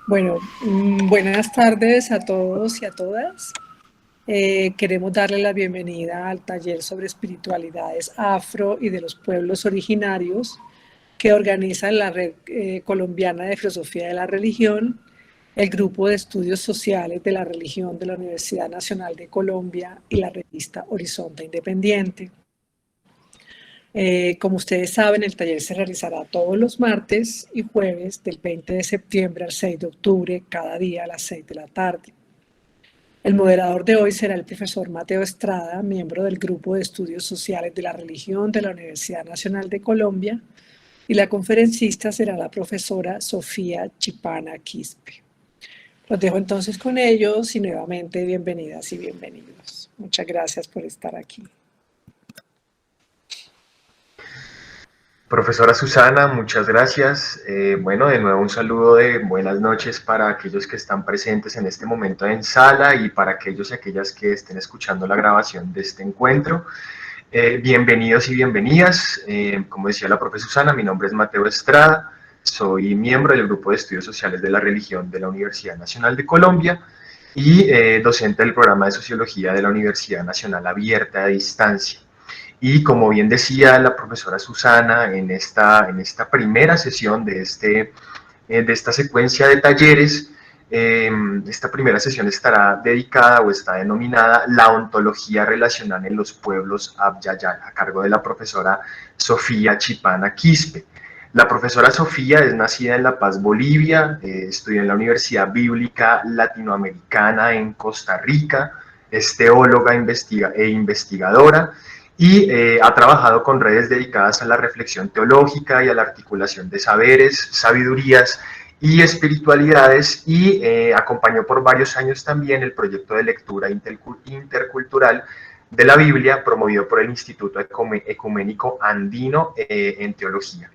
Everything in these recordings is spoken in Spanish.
Bueno, buenas tardes a todos y a todas. Queremos darle la bienvenida al taller sobre espiritualidades afro y de los pueblos originarios que organiza la Red Colombiana de Filosofía de la Religión, el Grupo de Estudios Sociales de la Religión de la Universidad Nacional de Colombia y la revista Horizonte Independiente. Como ustedes saben, el taller se realizará todos los martes y jueves del 20 de septiembre al 6 de octubre, cada día a las 6 de la tarde. El moderador de hoy será el profesor Mateo Estrada, miembro del Grupo de Estudios Sociales de la Religión de la Universidad Nacional de Colombia, y la conferencista será la profesora Sofía Chipana Quispe. Los dejo entonces con ellos y nuevamente bienvenidas y bienvenidos. Muchas gracias por estar aquí. Profesora Susana, muchas gracias. Bueno, de nuevo un saludo de buenas noches para aquellos que están presentes en este momento en sala y para aquellos y aquellas que estén escuchando la grabación de este encuentro. Bienvenidos y bienvenidas. Como decía la profesora Susana, mi nombre es Mateo Estrada, soy miembro del Grupo de Estudios Sociales de la Religión de la Universidad Nacional de Colombia y docente del programa de Sociología de la Universidad Nacional Abierta a Distancia. Y como bien decía la profesora Susana, en esta primera sesión de esta secuencia de talleres, esta primera sesión estará dedicada o está denominada La ontología relacional en los pueblos Abya-Yala, a cargo de la profesora Sofía Chipana Quispe. La profesora Sofía es nacida en La Paz, Bolivia, estudió en la Universidad Bíblica Latinoamericana en Costa Rica, es teóloga e investigadora, y ha trabajado con redes dedicadas a la reflexión teológica y a la articulación de saberes, sabidurías y espiritualidades, y acompañó por varios años también el proyecto de lectura intercultural de la Biblia promovido por el Instituto Ecuménico Andino en Teología.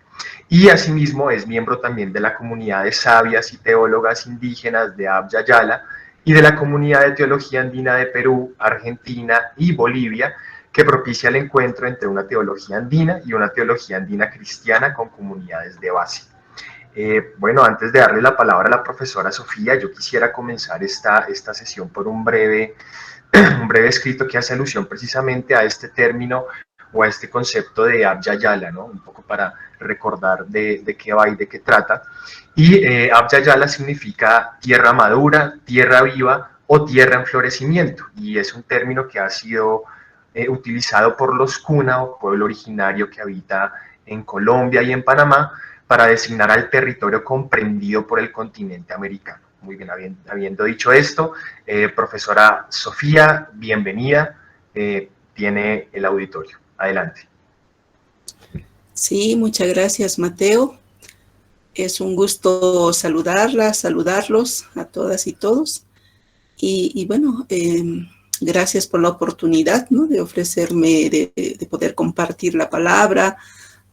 Y asimismo es miembro también de la comunidad de sabias y teólogas indígenas de Abya-Yala y de la comunidad de teología andina de Perú, Argentina y Bolivia, que propicia el encuentro entre una teología andina y una teología andina cristiana con comunidades de base. Bueno, antes de darle la palabra a la profesora Sofía, yo quisiera comenzar esta sesión por un breve escrito que hace alusión precisamente a este término o a este concepto de Abya-Yala, ¿no? Un poco para recordar de qué va y de qué trata. Y Abya-Yala significa tierra madura, tierra viva o tierra en florecimiento, y es un término que ha sido utilizado por los Kuna, o pueblo originario que habita en Colombia y en Panamá, para designar al territorio comprendido por el continente americano. Muy bien, habiendo dicho esto, profesora Sofía, bienvenida, tiene el auditorio. Adelante. Sí, muchas gracias, Mateo. Es un gusto saludarlos a todas y todos. Y bueno, gracias por la oportunidad, ¿no?, de ofrecerme, de poder compartir la palabra,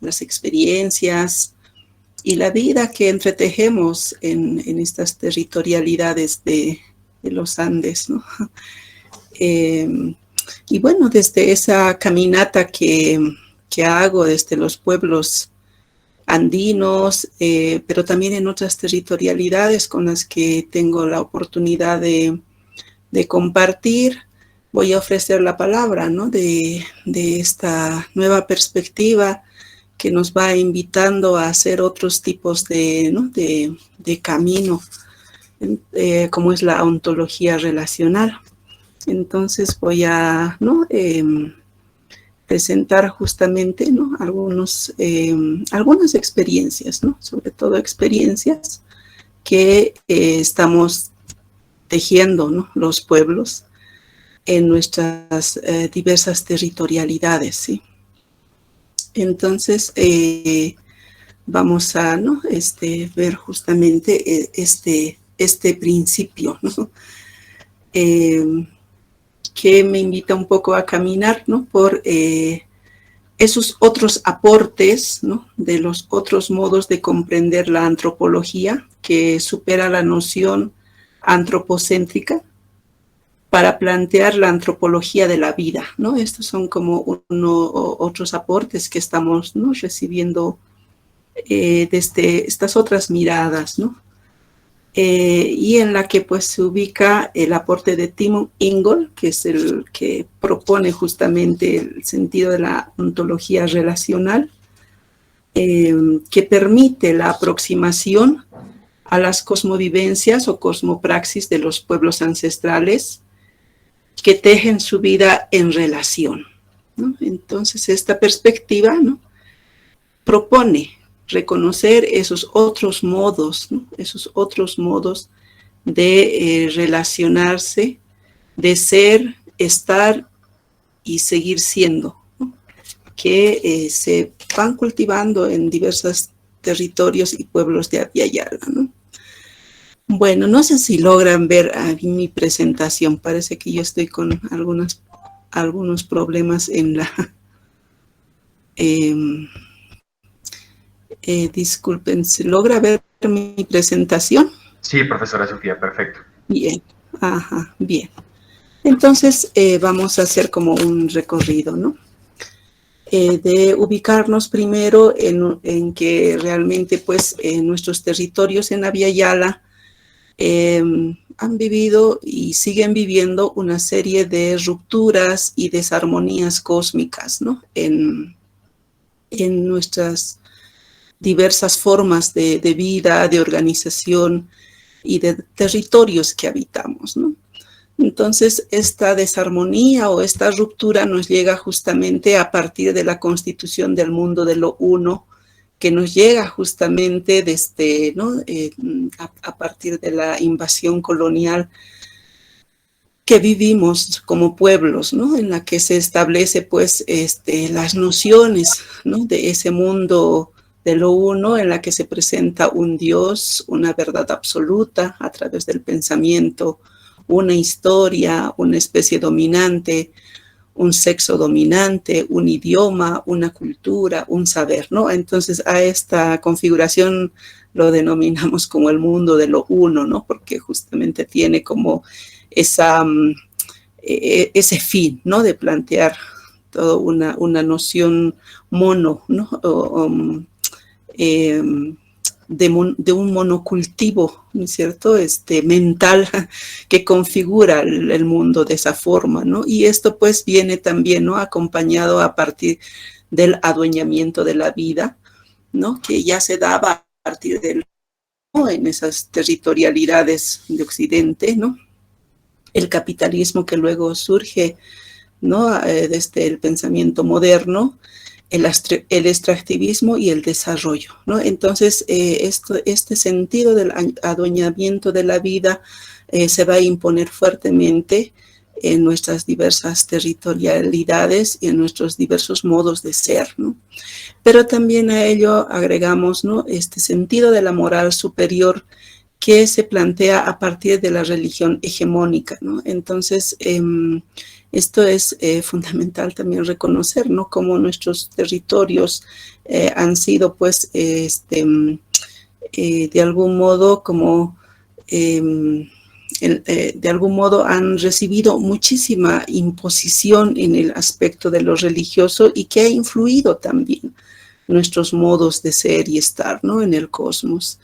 las experiencias y la vida que entretejemos en estas territorialidades de los Andes, ¿no? Y bueno, desde esa caminata que hago desde los pueblos andinos, pero también en otras territorialidades con las que tengo la oportunidad de compartir, voy a ofrecer la palabra, ¿no?, de esta nueva perspectiva que nos va invitando a hacer otros tipos de camino, como es la ontología relacional. Entonces voy a presentar justamente, ¿no?, algunas experiencias, ¿no?, sobre todo experiencias que estamos tejiendo, ¿no?, los pueblos en nuestras diversas territorialidades, ¿sí? Entonces, vamos a, ¿no?, ver justamente este principio, ¿no?, que me invita un poco a caminar, ¿no?, por esos otros aportes, ¿no?, de los otros modos de comprender la antropología, que supera la noción antropocéntrica para plantear la antropología de la vida, ¿no? Estos son como otros aportes que estamos, ¿no?, recibiendo desde estas otras miradas, ¿no? y en la que pues se ubica el aporte de Tim Ingold, que es el que propone justamente el sentido de la ontología relacional, que permite la aproximación a las cosmovivencias o cosmopraxis de los pueblos ancestrales que tejen su vida en relación, ¿no? Entonces esta perspectiva, ¿no?, propone reconocer esos otros modos, ¿no?, esos otros modos de relacionarse, de ser, estar y seguir siendo, ¿no?, que se van cultivando en diversos territorios y pueblos de Abya Yala, ¿no? Bueno, no sé si logran ver mi presentación. Parece que yo estoy con algunos problemas en la... disculpen, ¿se logra ver mi presentación? Sí, profesora Sofía, perfecto. Bien, ajá, bien. Entonces vamos a hacer como un recorrido, ¿no? De ubicarnos primero en que realmente pues nuestros territorios en Abya Yala han vivido y siguen viviendo una serie de rupturas y desarmonías cósmicas, ¿no?, en nuestras diversas formas de vida, de organización y de territorios que habitamos, ¿no? Entonces, esta desarmonía o esta ruptura nos llega justamente a partir de la constitución del mundo de lo uno, que nos llega justamente desde, ¿no?, a partir de la invasión colonial que vivimos como pueblos, ¿no?, en la que se establece pues las nociones, ¿no?, de ese mundo de lo uno, en la que se presenta un Dios, una verdad absoluta a través del pensamiento, una historia, una especie dominante, un sexo dominante, un idioma, una cultura, un saber, ¿no? Entonces a esta configuración lo denominamos como el mundo de lo uno, ¿no?, porque justamente tiene como ese fin, ¿no?, de plantear toda una noción mono, ¿no?, de un monocultivo, ¿no es cierto?, mental, que configura el mundo de esa forma, ¿no? Y esto pues viene también, ¿no?, acompañado a partir del adueñamiento de la vida, ¿no?, que ya se daba a partir del, ¿no?, en esas territorialidades de Occidente, ¿no?, el capitalismo que luego surge, ¿no?, desde el pensamiento moderno, el extractivismo y el desarrollo, ¿no? Entonces, este sentido del adueñamiento de la vida se va a imponer fuertemente en nuestras diversas territorialidades y en nuestros diversos modos de ser, ¿no? Pero también a ello agregamos, ¿no?, este sentido de la moral superior que se plantea a partir de la religión hegemónica, ¿no? Entonces, esto es fundamental también reconocer, ¿no?, cómo nuestros territorios han sido, pues, de algún modo, como, de algún modo han recibido muchísima imposición en el aspecto de lo religioso y que ha influido también nuestros modos de ser y estar, ¿no?, en el cosmos.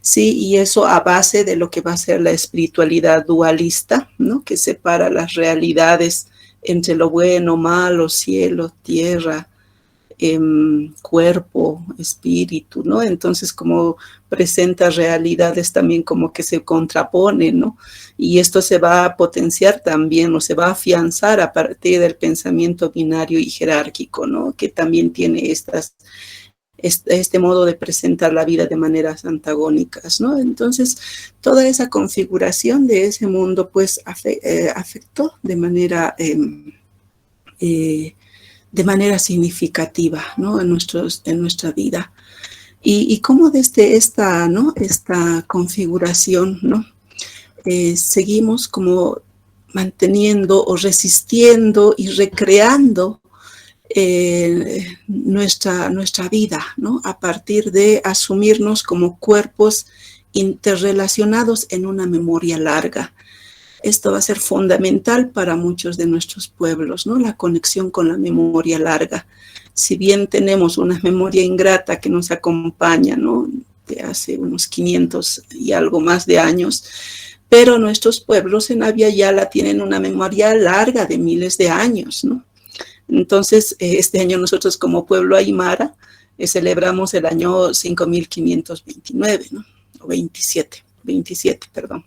Sí, y eso a base de lo que va a ser la espiritualidad dualista, ¿no?, que separa las realidades entre lo bueno, malo, cielo, tierra, cuerpo, espíritu, ¿no? Entonces, como presenta realidades también como que se contraponen, ¿no? Y esto se va a potenciar también, o se va a afianzar a partir del pensamiento binario y jerárquico, ¿no?, que también tiene este modo de presentar la vida de maneras antagónicas, ¿no? Entonces, toda esa configuración de ese mundo, pues, afectó de manera significativa, ¿no?, en nuestra vida. Y cómo desde esta, ¿no?, esta configuración, ¿no?, seguimos como manteniendo o resistiendo y recreando nuestra vida, ¿no?, a partir de asumirnos como cuerpos interrelacionados en una memoria larga. Esto va a ser fundamental para muchos de nuestros pueblos, ¿no?, la conexión con la memoria larga. Si bien tenemos una memoria ingrata que nos acompaña, ¿no?, de hace unos 500 y algo más de años, pero nuestros pueblos en Abya Yala tienen una memoria larga de miles de años, ¿no? Entonces, este año nosotros como pueblo aymara celebramos el año 5529, ¿no? O 27, perdón.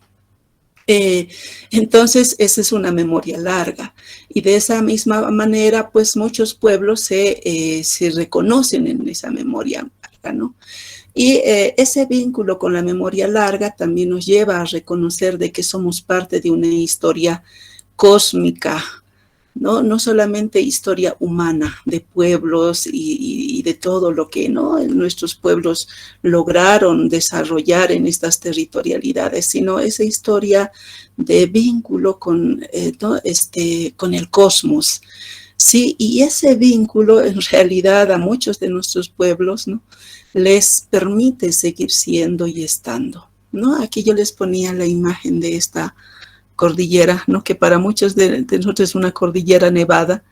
Entonces, esa es una memoria larga. Y de esa misma manera, pues muchos pueblos se reconocen en esa memoria larga, ¿no? Y ese vínculo con la memoria larga también nos lleva a reconocer de que somos parte de una historia cósmica, ¿no? No solamente historia humana de pueblos y de todo lo que, ¿no?, nuestros pueblos lograron desarrollar en estas territorialidades, sino esa historia de vínculo con, ¿no?, con el cosmos. Sí, y ese vínculo en realidad a muchos de nuestros pueblos, ¿no?, les permite seguir siendo y estando, ¿no? Aquí yo les ponía la imagen de esta cordillera, ¿no?, que para muchos de nosotros es una cordillera nevada,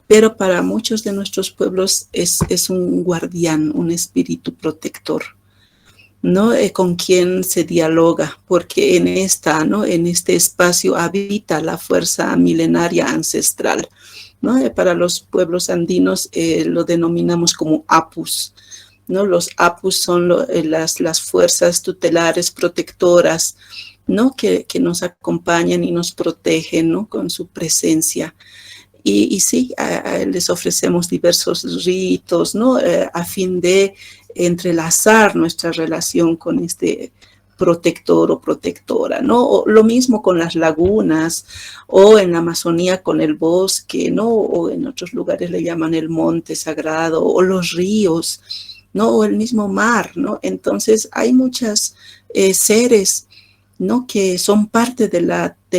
pero para muchos de nuestros pueblos es un guardián, un espíritu protector, ¿no? Con quien se dialoga, porque en ¿no?, en este espacio habita la fuerza milenaria ancestral, ¿no? Para los pueblos andinos lo denominamos como apus, ¿no? Los apus son las fuerzas tutelares protectoras, ¿no?, que nos acompañan y nos protegen, ¿no?, con su presencia. Y sí, les ofrecemos diversos ritos, ¿no?, a fin de entrelazar nuestra relación con este protector o protectora, ¿no? O lo mismo con las lagunas, o en la Amazonía con el bosque, ¿no? O en otros lugares le llaman el monte sagrado, o los ríos, ¿no? O el mismo mar, ¿no? Entonces hay muchos seres, ¿no?, que son parte de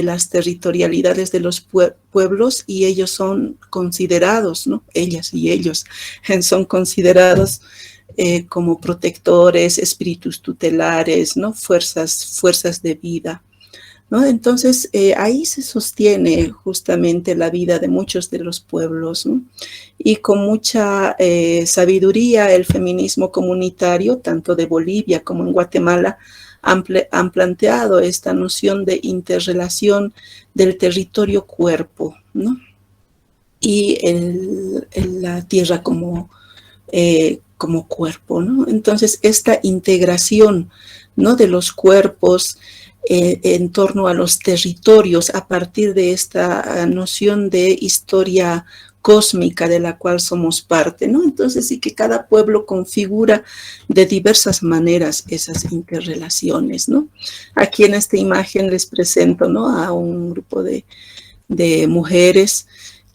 las territorialidades de los pueblos, y ellos son considerados, ¿no?, ellas y ellos son considerados como protectores, espíritus tutelares, ¿no?, fuerzas de vida, ¿no? Entonces, ahí se sostiene justamente la vida de muchos de los pueblos, ¿no? Y con mucha sabiduría el feminismo comunitario, tanto de Bolivia como en Guatemala, han planteado esta noción de interrelación del territorio-cuerpo, ¿no?, y la tierra como cuerpo, ¿no? Entonces, esta integración, ¿no?, de los cuerpos en torno a los territorios a partir de esta noción de historia cósmica de la cual somos parte, ¿no? Entonces sí que cada pueblo configura de diversas maneras esas interrelaciones, ¿no? Aquí en esta imagen les presento, ¿no?, a un grupo de mujeres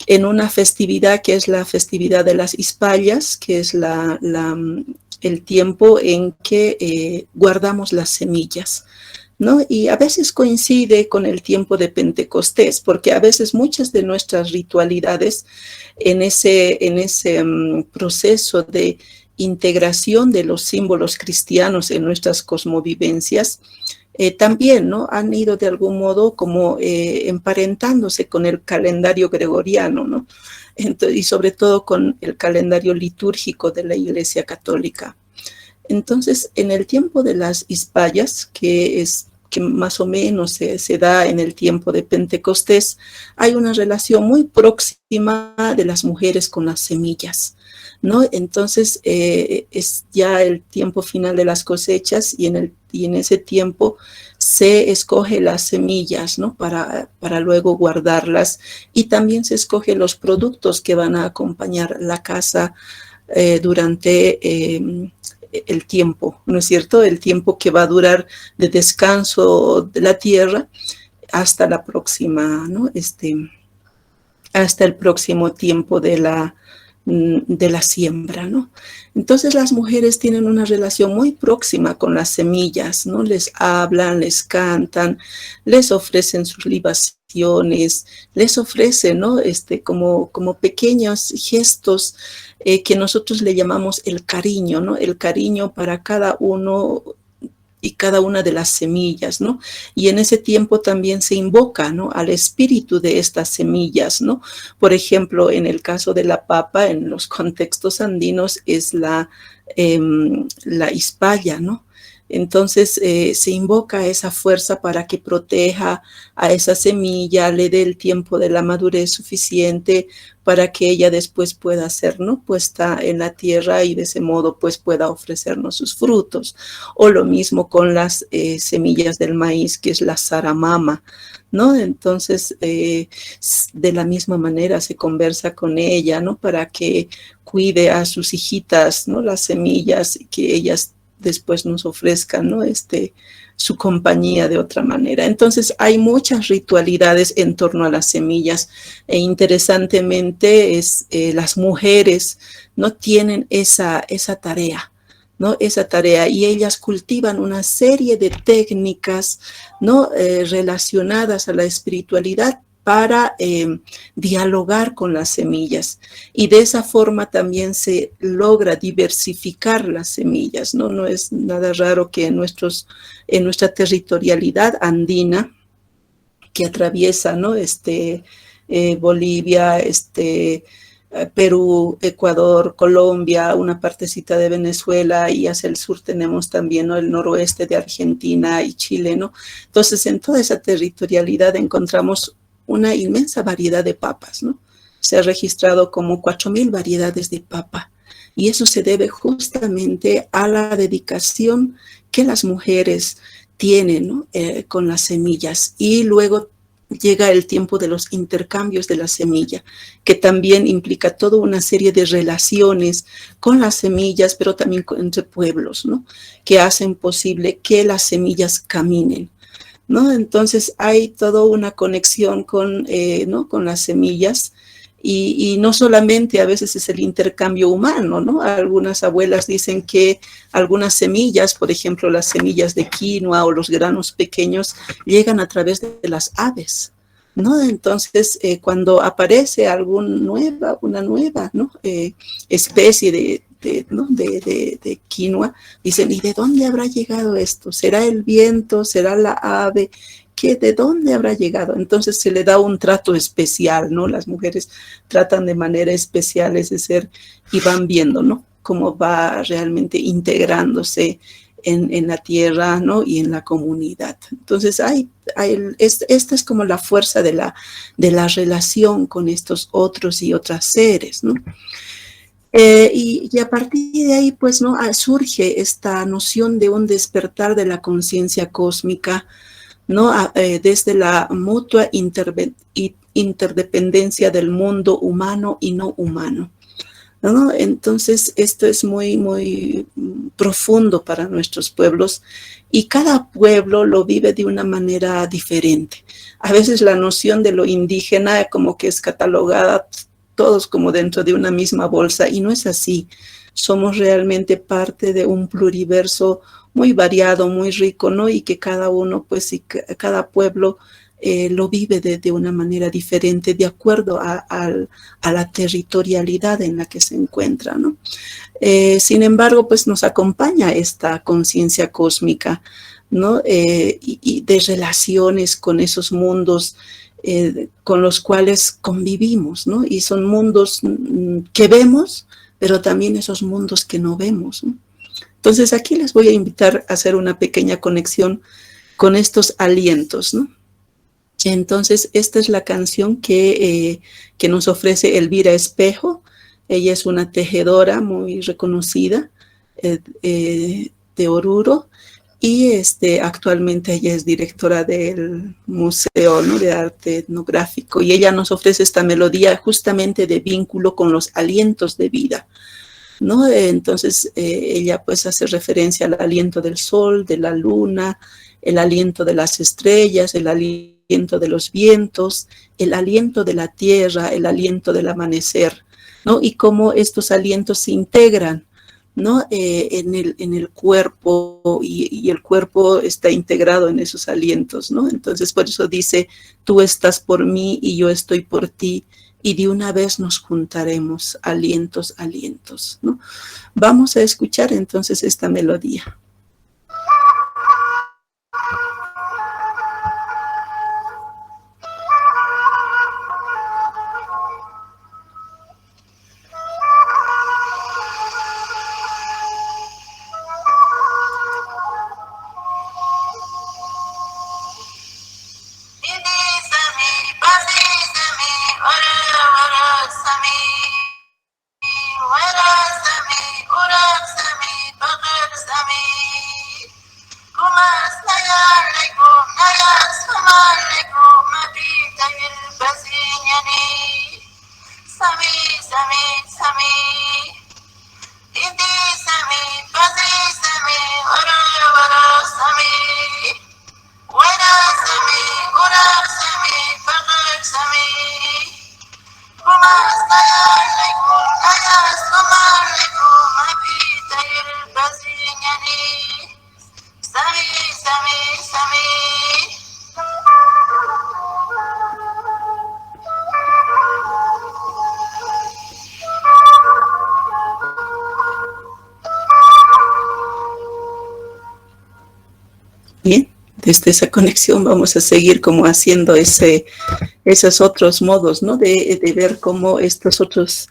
en una festividad que es la festividad de las Ispallas, que es el tiempo en que guardamos las semillas, ¿no? Y a veces coincide con el tiempo de Pentecostés, porque a veces muchas de nuestras ritualidades en ese proceso de integración de los símbolos cristianos en nuestras cosmovivencias, también, ¿no?, han ido de algún modo como emparentándose con el calendario gregoriano, ¿no? Entonces, y sobre todo con el calendario litúrgico de la Iglesia Católica. Entonces, en el tiempo de las Ispallas, que más o menos se da en el tiempo de Pentecostés, hay una relación muy próxima de las mujeres con las semillas, ¿no? Entonces, es ya el tiempo final de las cosechas, y en ese tiempo se escoge las semillas, ¿no?, para luego guardarlas, y también se escoge los productos que van a acompañar la casa durante el tiempo, ¿no es cierto?, el tiempo que va a durar de descanso de la tierra hasta la próxima, ¿no?, hasta el próximo tiempo de la siembra, ¿no? Entonces las mujeres tienen una relación muy próxima con las semillas, ¿no? Les hablan, les cantan, les ofrecen sus libaciones, les ofrecen, ¿no?, como pequeños gestos que nosotros le llamamos el cariño, ¿no? El cariño para cada uno y cada una de las semillas, ¿no? Y en ese tiempo también se invoca, ¿no?, al espíritu de estas semillas, ¿no? Por ejemplo, en el caso de la papa, en los contextos andinos es la ispaya, ¿no? Entonces se invoca esa fuerza para que proteja a esa semilla, le dé el tiempo de la madurez suficiente para que ella después pueda ser, ¿no?, puesta en la tierra y de ese modo pues pueda ofrecernos sus frutos. O lo mismo con las semillas del maíz, que es la saramama, ¿no? Entonces de la misma manera se conversa con ella, ¿no?, para que cuide a sus hijitas, ¿no?, las semillas, y que ellas después nos ofrezcan, ¿no?, su compañía de otra manera. Entonces hay muchas ritualidades en torno a las semillas, e interesantemente las mujeres no tienen esa tarea, ¿no?, esa tarea, y ellas cultivan una serie de técnicas, ¿no?, relacionadas a la espiritualidad para dialogar con las semillas, y de esa forma también se logra diversificar las semillas, ¿no? No es nada raro que en nuestra territorialidad andina, que atraviesa, ¿no?, Bolivia, Perú, Ecuador, Colombia, una partecita de Venezuela, y hacia el sur tenemos también, ¿no?, el noroeste de Argentina y Chile, ¿no? Entonces, en toda esa territorialidad encontramos una inmensa variedad de papas, ¿no? Se ha registrado como 4.000 variedades de papa, y eso se debe justamente a la dedicación que las mujeres tienen, ¿no?, con las semillas. Y luego llega el tiempo de los intercambios de la semilla, que también implica toda una serie de relaciones con las semillas, pero también entre pueblos, ¿no?, que hacen posible que las semillas caminen, ¿no? Entonces hay toda una conexión ¿no?, con las semillas, y no solamente a veces es el intercambio humano, ¿no? Algunas abuelas dicen que algunas semillas, por ejemplo las semillas de quinoa o los granos pequeños, llegan a través de las aves, ¿no? Entonces cuando aparece una nueva, ¿no?, especie ¿no?, de quinoa, dicen, ¿y de dónde habrá llegado esto? ¿Será el viento? ¿Será la ave? ¿De dónde habrá llegado? Entonces se le da un trato especial, ¿no? Las mujeres tratan de manera especial ese ser, y van viendo, ¿no?, cómo va realmente integrándose en la tierra, ¿no?, y en la comunidad. Entonces esta es como la fuerza de la relación con estos otros y otras seres, ¿no? Y a partir de ahí, pues, ¿no?, surge esta noción de un despertar de la conciencia cósmica, ¿no?, desde la mutua interdependencia del mundo humano y no humano, ¿no? Entonces, esto es muy, muy profundo para nuestros pueblos, y cada pueblo lo vive de una manera diferente. A veces la noción de lo indígena como que es catalogada todos como dentro de una misma bolsa, y no es así. Somos realmente parte de un pluriverso muy variado, muy rico, ¿no? Y que cada uno, pues, y cada pueblo lo vive de una manera diferente, de acuerdo a la territorialidad en la que se encuentra, ¿no? Sin embargo, pues nos acompaña esta conciencia cósmica, ¿no? Y de relaciones con esos mundos con los cuales convivimos, ¿no? Y son mundos que vemos, pero también esos mundos que no vemos, ¿no? Entonces aquí les voy a invitar a hacer una pequeña conexión con estos alientos, ¿no? Entonces esta es la canción que nos ofrece Elvira Espejo. Ella es una tejedora muy reconocida de Oruro, y actualmente ella es directora del Museo, ¿no?, de Arte Etnográfico, y ella nos ofrece esta melodía justamente de vínculo con los alientos de vida, ¿no? Entonces ella pues hace referencia al aliento del sol, de la luna, el aliento de las estrellas, el aliento de los vientos, el aliento de la tierra, el aliento del amanecer, ¿no? Y cómo estos alientos se integran, ¿no?, en el cuerpo, y el cuerpo está integrado en esos alientos, ¿no? Entonces por eso dice, tú estás por mí y yo estoy por ti, y de una vez nos juntaremos, alientos, alientos, ¿no? Vamos a escuchar entonces esta melodía. Bien, desde esa conexión vamos a seguir como haciendo esos otros modos, ¿no? De ver cómo estos otros,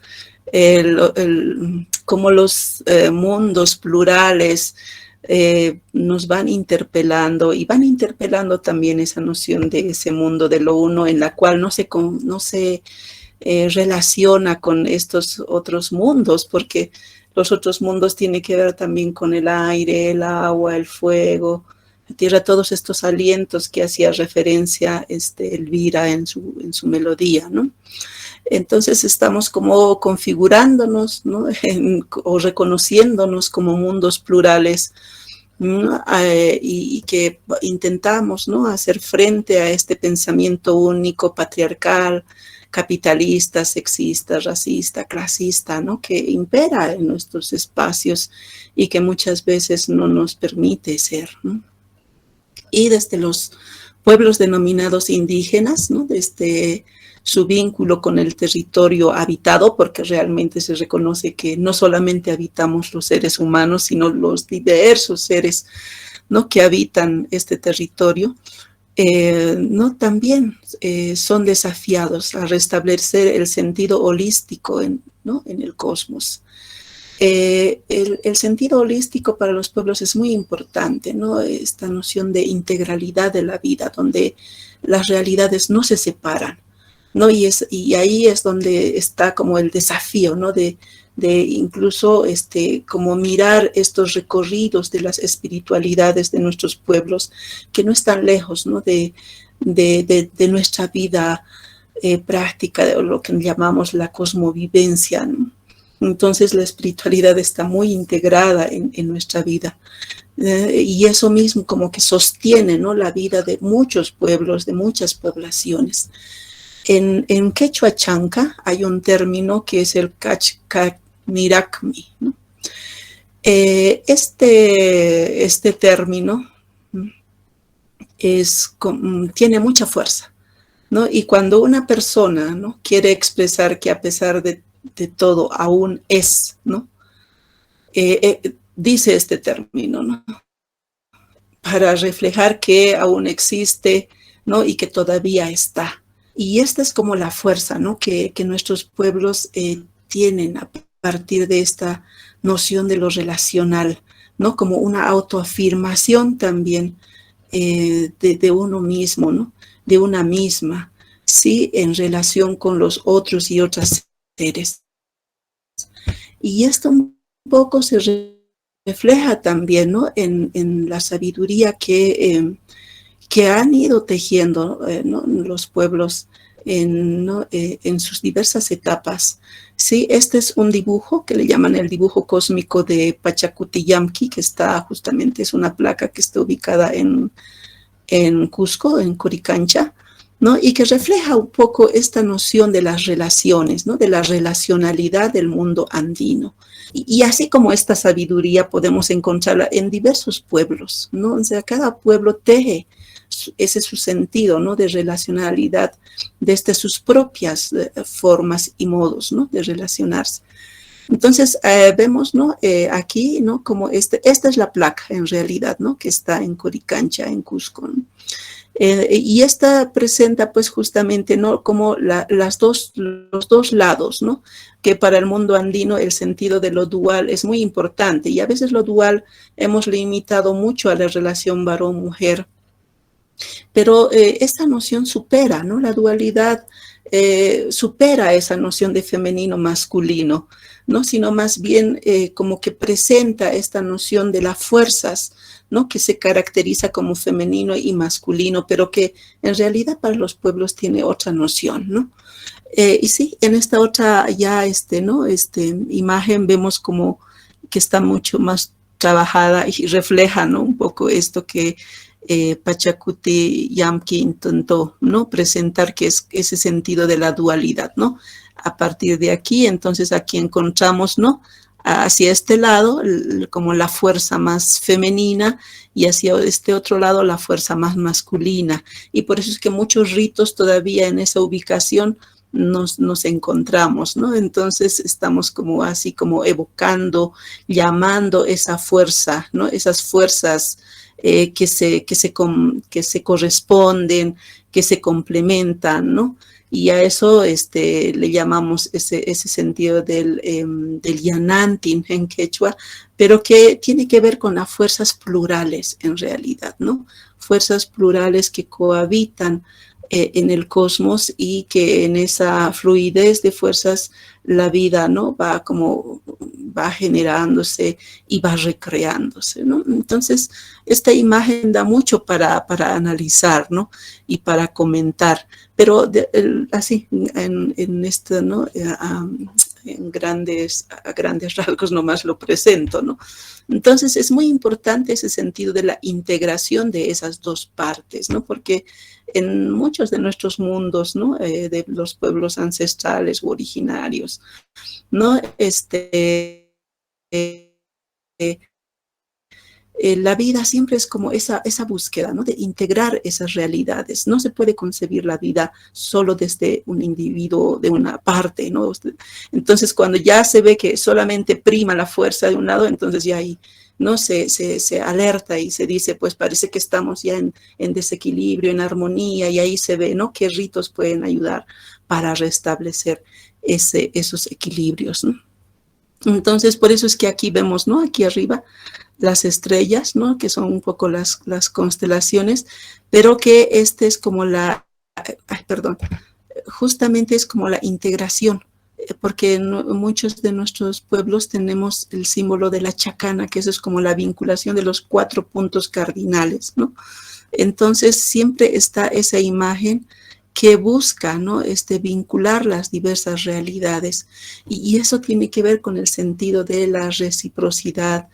cómo los mundos plurales nos van interpelando y van interpelando también esa noción de ese mundo de lo uno en la cual no se relaciona con estos otros mundos, porque los otros mundos tienen que ver también con el aire, el agua, el fuego, la tierra, todos estos alientos que hacía referencia Elvira en su melodía, ¿no? Entonces estamos como configurándonos, ¿no? O reconociéndonos como mundos plurales, ¿no? Y que intentamos, ¿no? Hacer frente a este pensamiento único, patriarcal, capitalista, sexista, racista, clasista, ¿no? Que impera en nuestros espacios y que muchas veces no nos permite ser, ¿no? Y desde los pueblos denominados indígenas, ¿no? Desde su vínculo con el territorio habitado, porque realmente se reconoce que no solamente habitamos los seres humanos, sino los diversos seres, ¿no? Que habitan este territorio, ¿no? También son desafiados a restablecer el sentido holístico ¿no? en el cosmos. El sentido holístico para los pueblos es muy importante, ¿no? Esta noción de integralidad de la vida, donde las realidades no se separan, ¿no? Y ahí es donde está como el desafío, ¿no? De incluso como mirar estos recorridos de las espiritualidades de nuestros pueblos, que no están lejos, ¿no? de nuestra vida práctica, de lo que llamamos la cosmovivencia, ¿no? Entonces la espiritualidad está muy integrada en nuestra vida. Y eso mismo como que sostiene, ¿no? La vida de muchos pueblos, de muchas poblaciones. En quechua chanca hay un término que es el cachcamiracmi, ¿no? Este término tiene mucha fuerza, ¿no? Y cuando una persona, ¿no? quiere expresar que a pesar de todo aún es, ¿no? Dice este término, ¿no? Para reflejar que aún existe, ¿no? Y que todavía está. Y esta es como la fuerza, ¿no? que nuestros pueblos tienen a partir de esta noción de lo relacional, ¿no? Como una autoafirmación también de uno mismo, ¿no? De una misma, ¿sí? En relación con los otros y otras seres. Y esto un poco se refleja también, ¿no? en la sabiduría que han ido tejiendo, ¿no? los pueblos ¿no? En sus diversas etapas. Sí, este es un dibujo que le llaman el dibujo cósmico de Pachacutiyamqui, que está justamente, es una placa que está ubicada en Cusco, en Coricancha, ¿no? Y que refleja un poco esta noción de las relaciones, ¿no? De la relacionalidad del mundo andino. Y así como esta sabiduría podemos encontrarla en diversos pueblos, ¿no? O sea, cada pueblo teje ese es su sentido, ¿no? De relacionalidad desde sus propias formas y modos, ¿no? De relacionarse. Entonces, vemos, ¿no? Aquí, ¿no? Como esta es la placa, en realidad, ¿no? Que está en Coricancha, en Cusco, ¿no? Y esta presenta, pues, justamente, ¿no? Como los dos lados, ¿no? Que para el mundo andino el sentido de lo dual es muy importante. Y a veces lo dual hemos limitado mucho a la relación varón-mujer. Pero esta noción supera, ¿no? La dualidad supera esa noción de femenino-masculino, ¿no? Sino más bien como que presenta esta noción de las fuerzas, ¿no? Que se caracteriza como femenino y masculino, pero que en realidad para los pueblos tiene otra noción, ¿no? Y sí, en esta otra ya ¿no? Imagen vemos como que está mucho más trabajada y refleja, ¿no? Un poco esto que Pachacuti Yamki intentó, ¿no? Presentar, que es ese sentido de la dualidad, ¿no? A partir de aquí, entonces aquí encontramos, ¿no? Hacia este lado como la fuerza más femenina y hacia este otro lado la fuerza más masculina. Y por eso es que muchos ritos todavía en esa ubicación nos encontramos, ¿no? Entonces estamos como así como evocando, llamando esa fuerza, ¿no? Esas fuerzas que se corresponden, que se complementan, ¿no? Y a eso le llamamos ese sentido del Yanantin en quechua, pero que tiene que ver con las fuerzas plurales en realidad, ¿no? Fuerzas plurales que cohabitan en el cosmos y que en esa fluidez de fuerzas la vida, ¿no? Va generándose y va recreándose, ¿no? Entonces, esta imagen da mucho para analizar, ¿no? Y para comentar, pero así, en esto, ¿no? A grandes rasgos nomás lo presento, ¿no? Entonces, es muy importante ese sentido de la integración de esas dos partes, ¿no? Porque en muchos de nuestros mundos, ¿no? De los pueblos ancestrales u originarios, ¿no? La vida siempre es como esa búsqueda, ¿no? De integrar esas realidades. No se puede concebir la vida solo desde un individuo, de una parte, ¿no? Entonces, cuando ya se ve que solamente prima la fuerza de un lado, entonces ya ahí, ¿no? Se alerta y se dice, pues parece que estamos ya en desequilibrio, en armonía, y ahí se ve, ¿no? Qué ritos pueden ayudar para restablecer esos equilibrios, ¿no? Entonces, por eso es que aquí vemos, ¿no? Aquí arriba, las estrellas, ¿no? Que son un poco las constelaciones, pero que es como justamente es como la integración, porque en muchos de nuestros pueblos tenemos el símbolo de la chacana, que eso es como la vinculación de los 4 puntos cardinales, ¿no? Entonces siempre está esa imagen que busca, ¿no? Vincular las diversas realidades, y eso tiene que ver con el sentido de la reciprocidad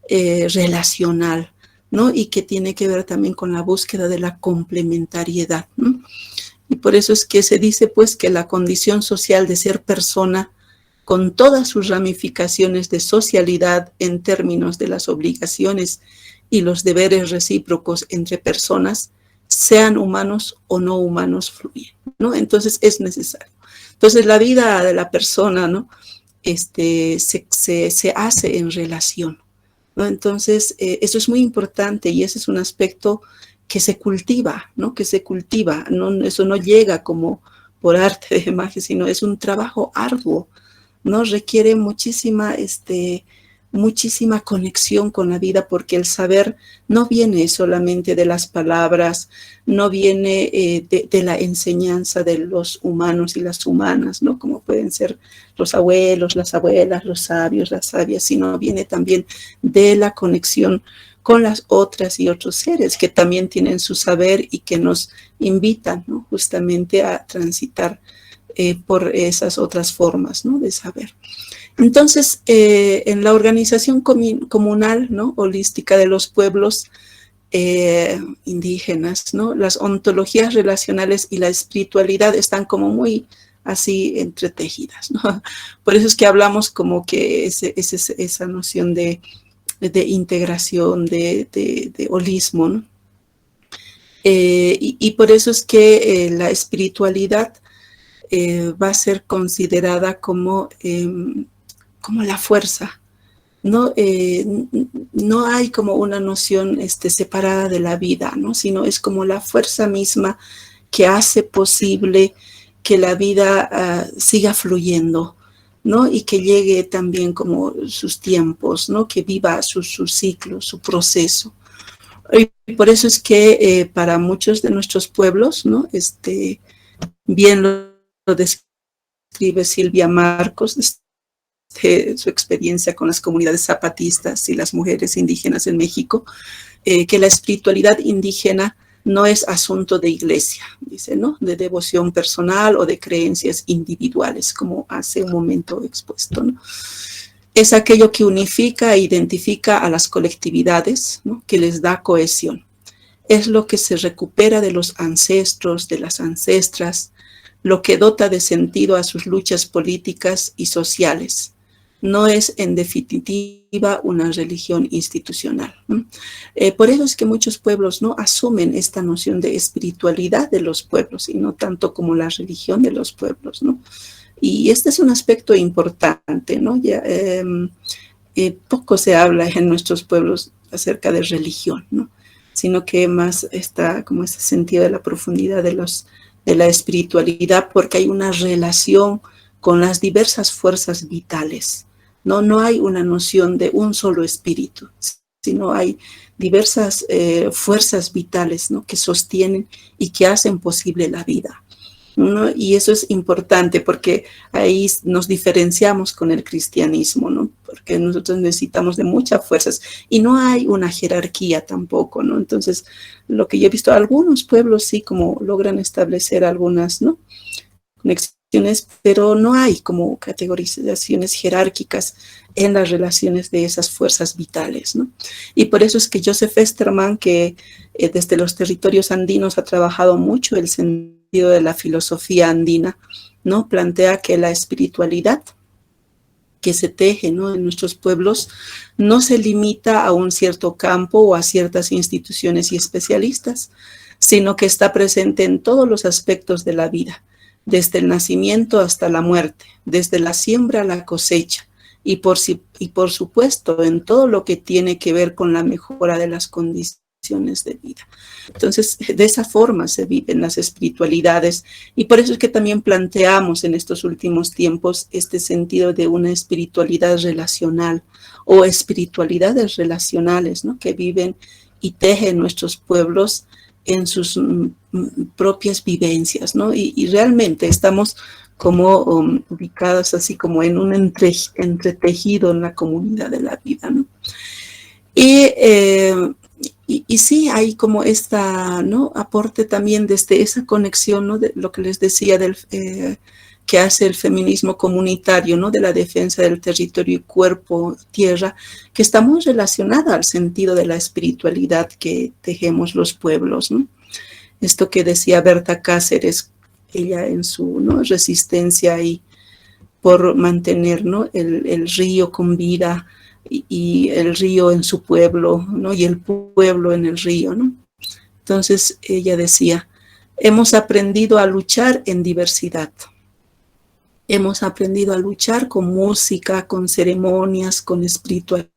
relacional, ¿no? Y que tiene que ver también con la búsqueda de la complementariedad, ¿no? Y por eso es que se dice, pues, que la condición social de ser persona, con todas sus ramificaciones de socialidad en términos de las obligaciones y los deberes recíprocos entre personas, sean humanos o no humanos, fluyen, ¿no? Entonces es necesario. Entonces la vida de la persona, ¿no? Se hace en relación, ¿no? Entonces eso es muy importante, y ese es un aspecto que se cultiva, ¿no? Que se cultiva, ¿no? Eso no llega como por arte de magia, sino es un trabajo arduo, ¿no? Requiere muchísima conexión con la vida, porque el saber no viene solamente de las palabras, no viene de la enseñanza de los humanos y las humanas, ¿no? Como pueden ser los abuelos, las abuelas, los sabios, las sabias, sino viene también de la conexión con las otras y otros seres que también tienen su saber y que nos invitan, ¿no? Justamente a transitar por esas otras formas, ¿no? De saber. Entonces, en la organización comunal, ¿no? Holística de los pueblos indígenas, ¿no? Las ontologías relacionales y la espiritualidad están como muy así entretejidas, ¿no? Por eso es que hablamos como que esa noción de integración, de holismo, ¿no? Y por eso es que la espiritualidad va a ser considerada como la fuerza, ¿no? No hay como una noción separada de la vida, ¿no? Sino es como la fuerza misma que hace posible que la vida siga fluyendo, ¿no? Y que llegue también como sus tiempos, ¿no? Que viva su ciclo, su proceso. Y por eso es que para muchos de nuestros pueblos, ¿no? Bien lo describe Silvia Marcos, de su experiencia con las comunidades zapatistas y las mujeres indígenas en México, que la espiritualidad indígena no es asunto de iglesia, dice, ¿no? De devoción personal o de creencias individuales, como hace un momento expuesto, ¿no? Es aquello que unifica e identifica a las colectividades, ¿no? Que les da cohesión. Es lo que se recupera de los ancestros, de las ancestras, lo que dota de sentido a sus luchas políticas y sociales. No es, en definitiva, una religión institucional. Por eso es que muchos pueblos no asumen esta noción de espiritualidad de los pueblos y no tanto como la religión de los pueblos, ¿no? Y este es un aspecto importante, ¿no? Ya, poco se habla en nuestros pueblos acerca de religión, ¿no? Sino que más está como ese sentido de la profundidad de la espiritualidad, porque hay una relación con las diversas fuerzas vitales. No hay una noción de un solo espíritu, sino hay diversas fuerzas vitales, ¿no? Que sostienen y que hacen posible la vida, ¿no? Y eso es importante porque ahí nos diferenciamos con el cristianismo, ¿no? Porque nosotros necesitamos de muchas fuerzas y no hay una jerarquía tampoco, ¿no? Entonces, lo que yo he visto, algunos pueblos sí como logran establecer algunas, ¿no? Conexiones, pero no hay como categorizaciones jerárquicas en las relaciones de esas fuerzas vitales, ¿no? Y por eso es que Joseph Westermann, que desde los territorios andinos ha trabajado mucho el sentido de la filosofía andina, ¿no? Plantea que la espiritualidad que se teje, ¿no? En nuestros pueblos no se limita a un cierto campo o a ciertas instituciones y especialistas, sino que está presente en todos los aspectos de la vida, desde el nacimiento hasta la muerte, desde la siembra a la cosecha, y por supuesto en todo lo que tiene que ver con la mejora de las condiciones de vida. Entonces, de esa forma se viven las espiritualidades, y por eso es que también planteamos en estos últimos tiempos este sentido de una espiritualidad relacional o espiritualidades relacionales, ¿no? Que viven y tejen nuestros pueblos en sus propias vivencias, ¿no? Y realmente estamos como ubicados así como en un entretejido en la comunidad de la vida, ¿no? Y sí hay como esta, ¿no? Aporte también desde esa conexión, ¿no? De lo que les decía que hace el feminismo comunitario, ¿no? De la defensa del territorio y cuerpo, tierra, que está muy relacionada al sentido de la espiritualidad que tejemos los pueblos, ¿no? Esto que decía Berta Cáceres, ella en su, ¿no? Resistencia y por mantener, ¿no? el río con vida y el río en su pueblo, ¿no? Y el pueblo en el río, ¿no? Entonces ella decía, hemos aprendido a luchar en diversidad. Hemos aprendido a luchar con música, con ceremonias, con espiritualidad,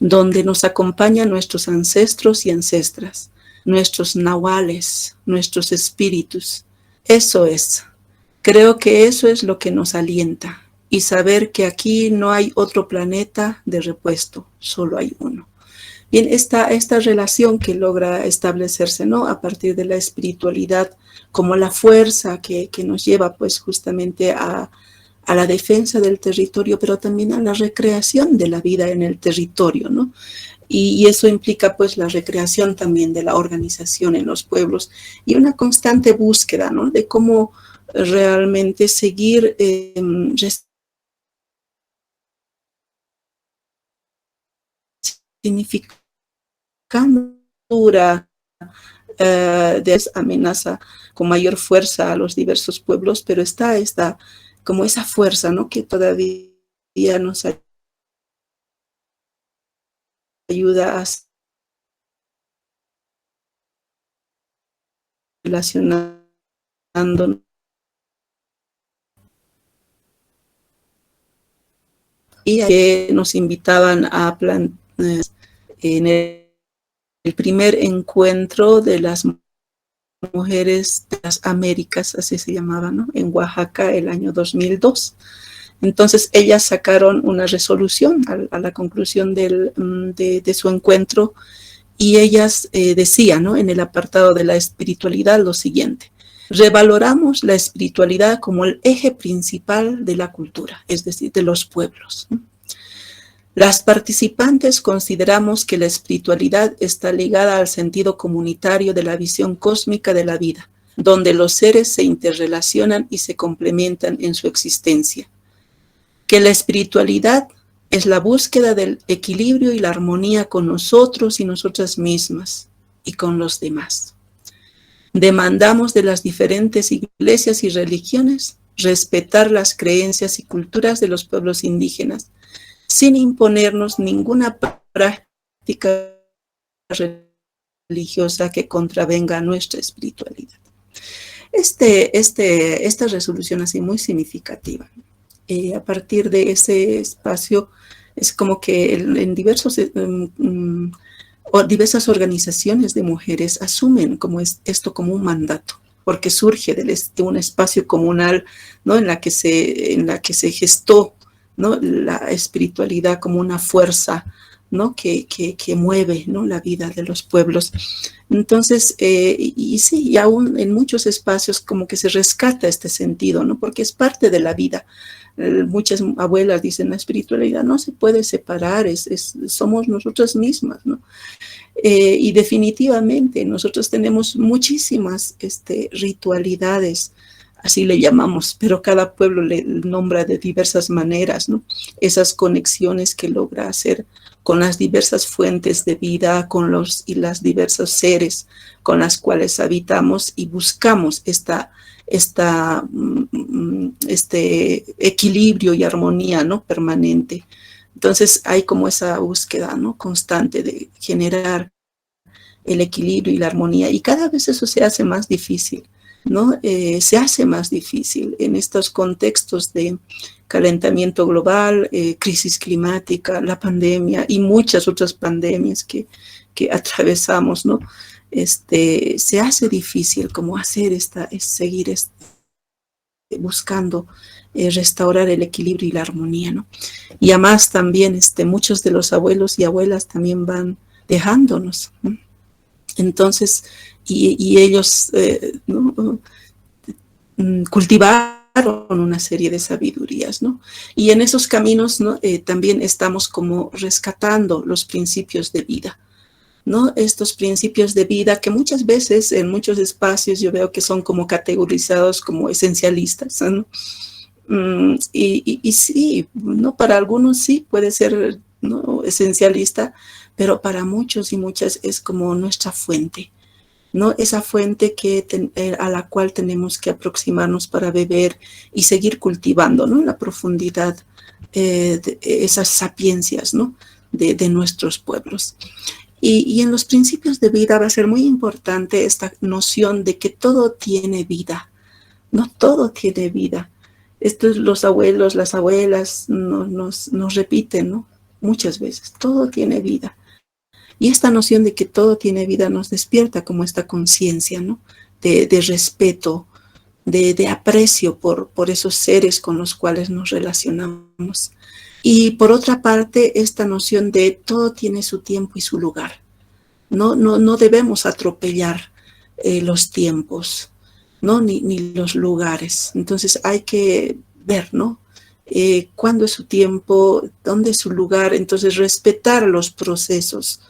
donde nos acompañan nuestros ancestros y ancestras, nuestros nahuales, nuestros espíritus. Eso es. Creo que eso es lo que nos alienta. Y saber que aquí no hay otro planeta de repuesto, solo hay uno. Bien, esta relación que logra establecerse, ¿no? A partir de la espiritualidad como la fuerza que nos lleva pues justamente a la defensa del territorio, pero también a la recreación de la vida en el territorio, ¿no? Y eso implica pues la recreación también de la organización en los pueblos y una constante búsqueda, ¿no? De cómo realmente seguir significando de amenaza con mayor fuerza a los diversos pueblos, pero está como esa fuerza, ¿no? Que todavía nos ayuda a relacionando y que nos invitaban a plantear en el primer encuentro de las mujeres de las Américas, así se llamaba, ¿no? En Oaxaca el año 2002. Entonces ellas sacaron una resolución a la conclusión de su encuentro y ellas decían, ¿no? En el apartado de la espiritualidad lo siguiente: revaloramos la espiritualidad como el eje principal de la cultura, es decir, de los pueblos. Las participantes consideramos que la espiritualidad está ligada al sentido comunitario de la visión cósmica de la vida, donde los seres se interrelacionan y se complementan en su existencia. Que la espiritualidad es la búsqueda del equilibrio y la armonía con nosotros y nosotras mismas y con los demás. Demandamos de las diferentes iglesias y religiones respetar las creencias y culturas de los pueblos indígenas, sin imponernos ninguna práctica religiosa que contravenga a nuestra espiritualidad. Esta resolución así muy significativa. A partir de ese espacio, es como que en diversas organizaciones de mujeres asumen esto como un mandato, porque surge de un espacio comunal, ¿no? en la que se gestó, ¿no? la espiritualidad como una fuerza, ¿no? que mueve, ¿no? la vida de los pueblos. Entonces, y aún en muchos espacios como que se rescata este sentido, ¿no? porque es parte de la vida. Muchas abuelas dicen, la espiritualidad no se puede separar, somos nosotras mismas, ¿no? Y definitivamente nosotros tenemos muchísimas ritualidades, así le llamamos, pero cada pueblo le nombra de diversas maneras, ¿no? Esas conexiones que logra hacer con las diversas fuentes de vida, con las diversos seres con las cuales habitamos y buscamos este equilibrio y armonía, ¿no? permanente. Entonces hay como esa búsqueda, ¿no? constante de generar el equilibrio y la armonía, y cada vez eso se hace más difícil, ¿no? Se hace más difícil en estos contextos de calentamiento global, crisis climática, la pandemia y muchas otras pandemias que atravesamos, ¿no? Se hace difícil como seguir buscando restaurar el equilibrio y la armonía, ¿no? Y además también muchos de los abuelos y abuelas también van dejándonos, ¿no? Entonces, y ellos ¿no? cultivaron una serie de sabidurías, ¿no? Y en esos caminos, ¿no? También estamos como rescatando los principios de vida, ¿no? Estos principios de vida que muchas veces en muchos espacios yo veo que son como categorizados como esencialistas, ¿no? Y sí, ¿no? Para algunos sí puede ser, ¿no? esencialista, pero para muchos y muchas es como nuestra fuente, ¿no? Esa fuente a la cual tenemos que aproximarnos para beber y seguir cultivando, ¿no? La profundidad de esas sapiencias, ¿no? de nuestros pueblos. Y en los principios de vida va a ser muy importante esta noción de que todo tiene vida, ¿no? Todo tiene vida. Los abuelos, las abuelas nos repiten, ¿no? Muchas veces, todo tiene vida. Y esta noción de que todo tiene vida nos despierta como esta conciencia, ¿no? de respeto, de aprecio por esos seres con los cuales nos relacionamos. Y por otra parte, esta noción de todo tiene su tiempo y su lugar. No debemos atropellar los tiempos, ¿no? ni los lugares. Entonces hay que ver, ¿no? Cuándo es su tiempo, dónde es su lugar. Entonces respetar los procesos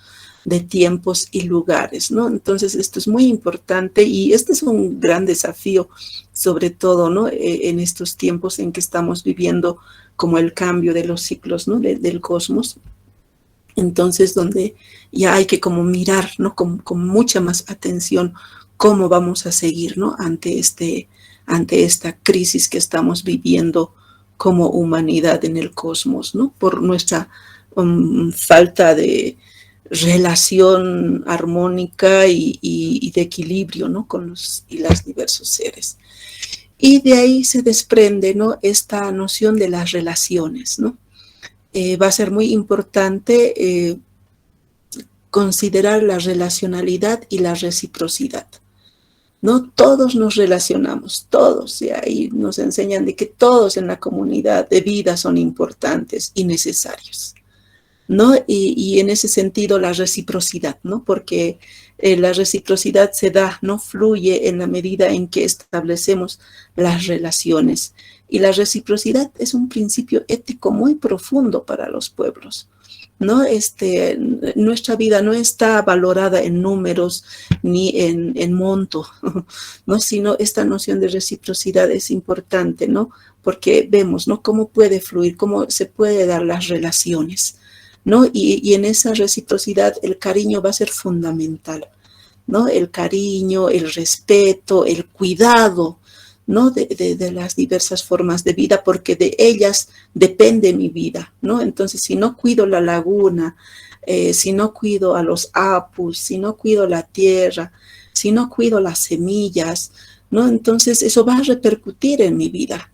de tiempos y lugares, ¿no? Entonces esto es muy importante y este es un gran desafío, sobre todo, ¿no? En estos tiempos en que estamos viviendo como el cambio de los ciclos, ¿no? del cosmos. Entonces, donde ya hay que como mirar, ¿no? con mucha más atención cómo vamos a seguir, ¿no? ante esta crisis que estamos viviendo como humanidad en el cosmos, ¿no? Por nuestra falta de relación armónica y de equilibrio, ¿no? con los y las diversos seres. Y de ahí se desprende, ¿no? esta noción de las relaciones, ¿no? Va a ser muy importante considerar la relacionalidad y la reciprocidad, ¿no? Todos nos relacionamos, todos, y ahí nos enseñan de que todos en la comunidad de vida son importantes y necesarios, ¿no? Y en ese sentido la reciprocidad, ¿no? Porque la reciprocidad se da, no fluye en la medida en que establecemos las relaciones. Y la reciprocidad es un principio ético muy profundo para los pueblos, ¿no? Nuestra vida no está valorada en números ni en monto, ¿no? Sino esta noción de reciprocidad es importante, ¿no? Porque vemos, ¿no? Cómo puede fluir, cómo se puede dar las relaciones, ¿no? Y en esa reciprocidad el cariño va a ser fundamental, ¿no? El cariño, el respeto, el cuidado, ¿no? De las diversas formas de vida, porque de ellas depende mi vida, ¿no? Entonces, si no cuido la laguna, si no cuido a los apus, si no cuido la tierra, si no cuido las semillas, ¿no? Entonces, eso va a repercutir en mi vida.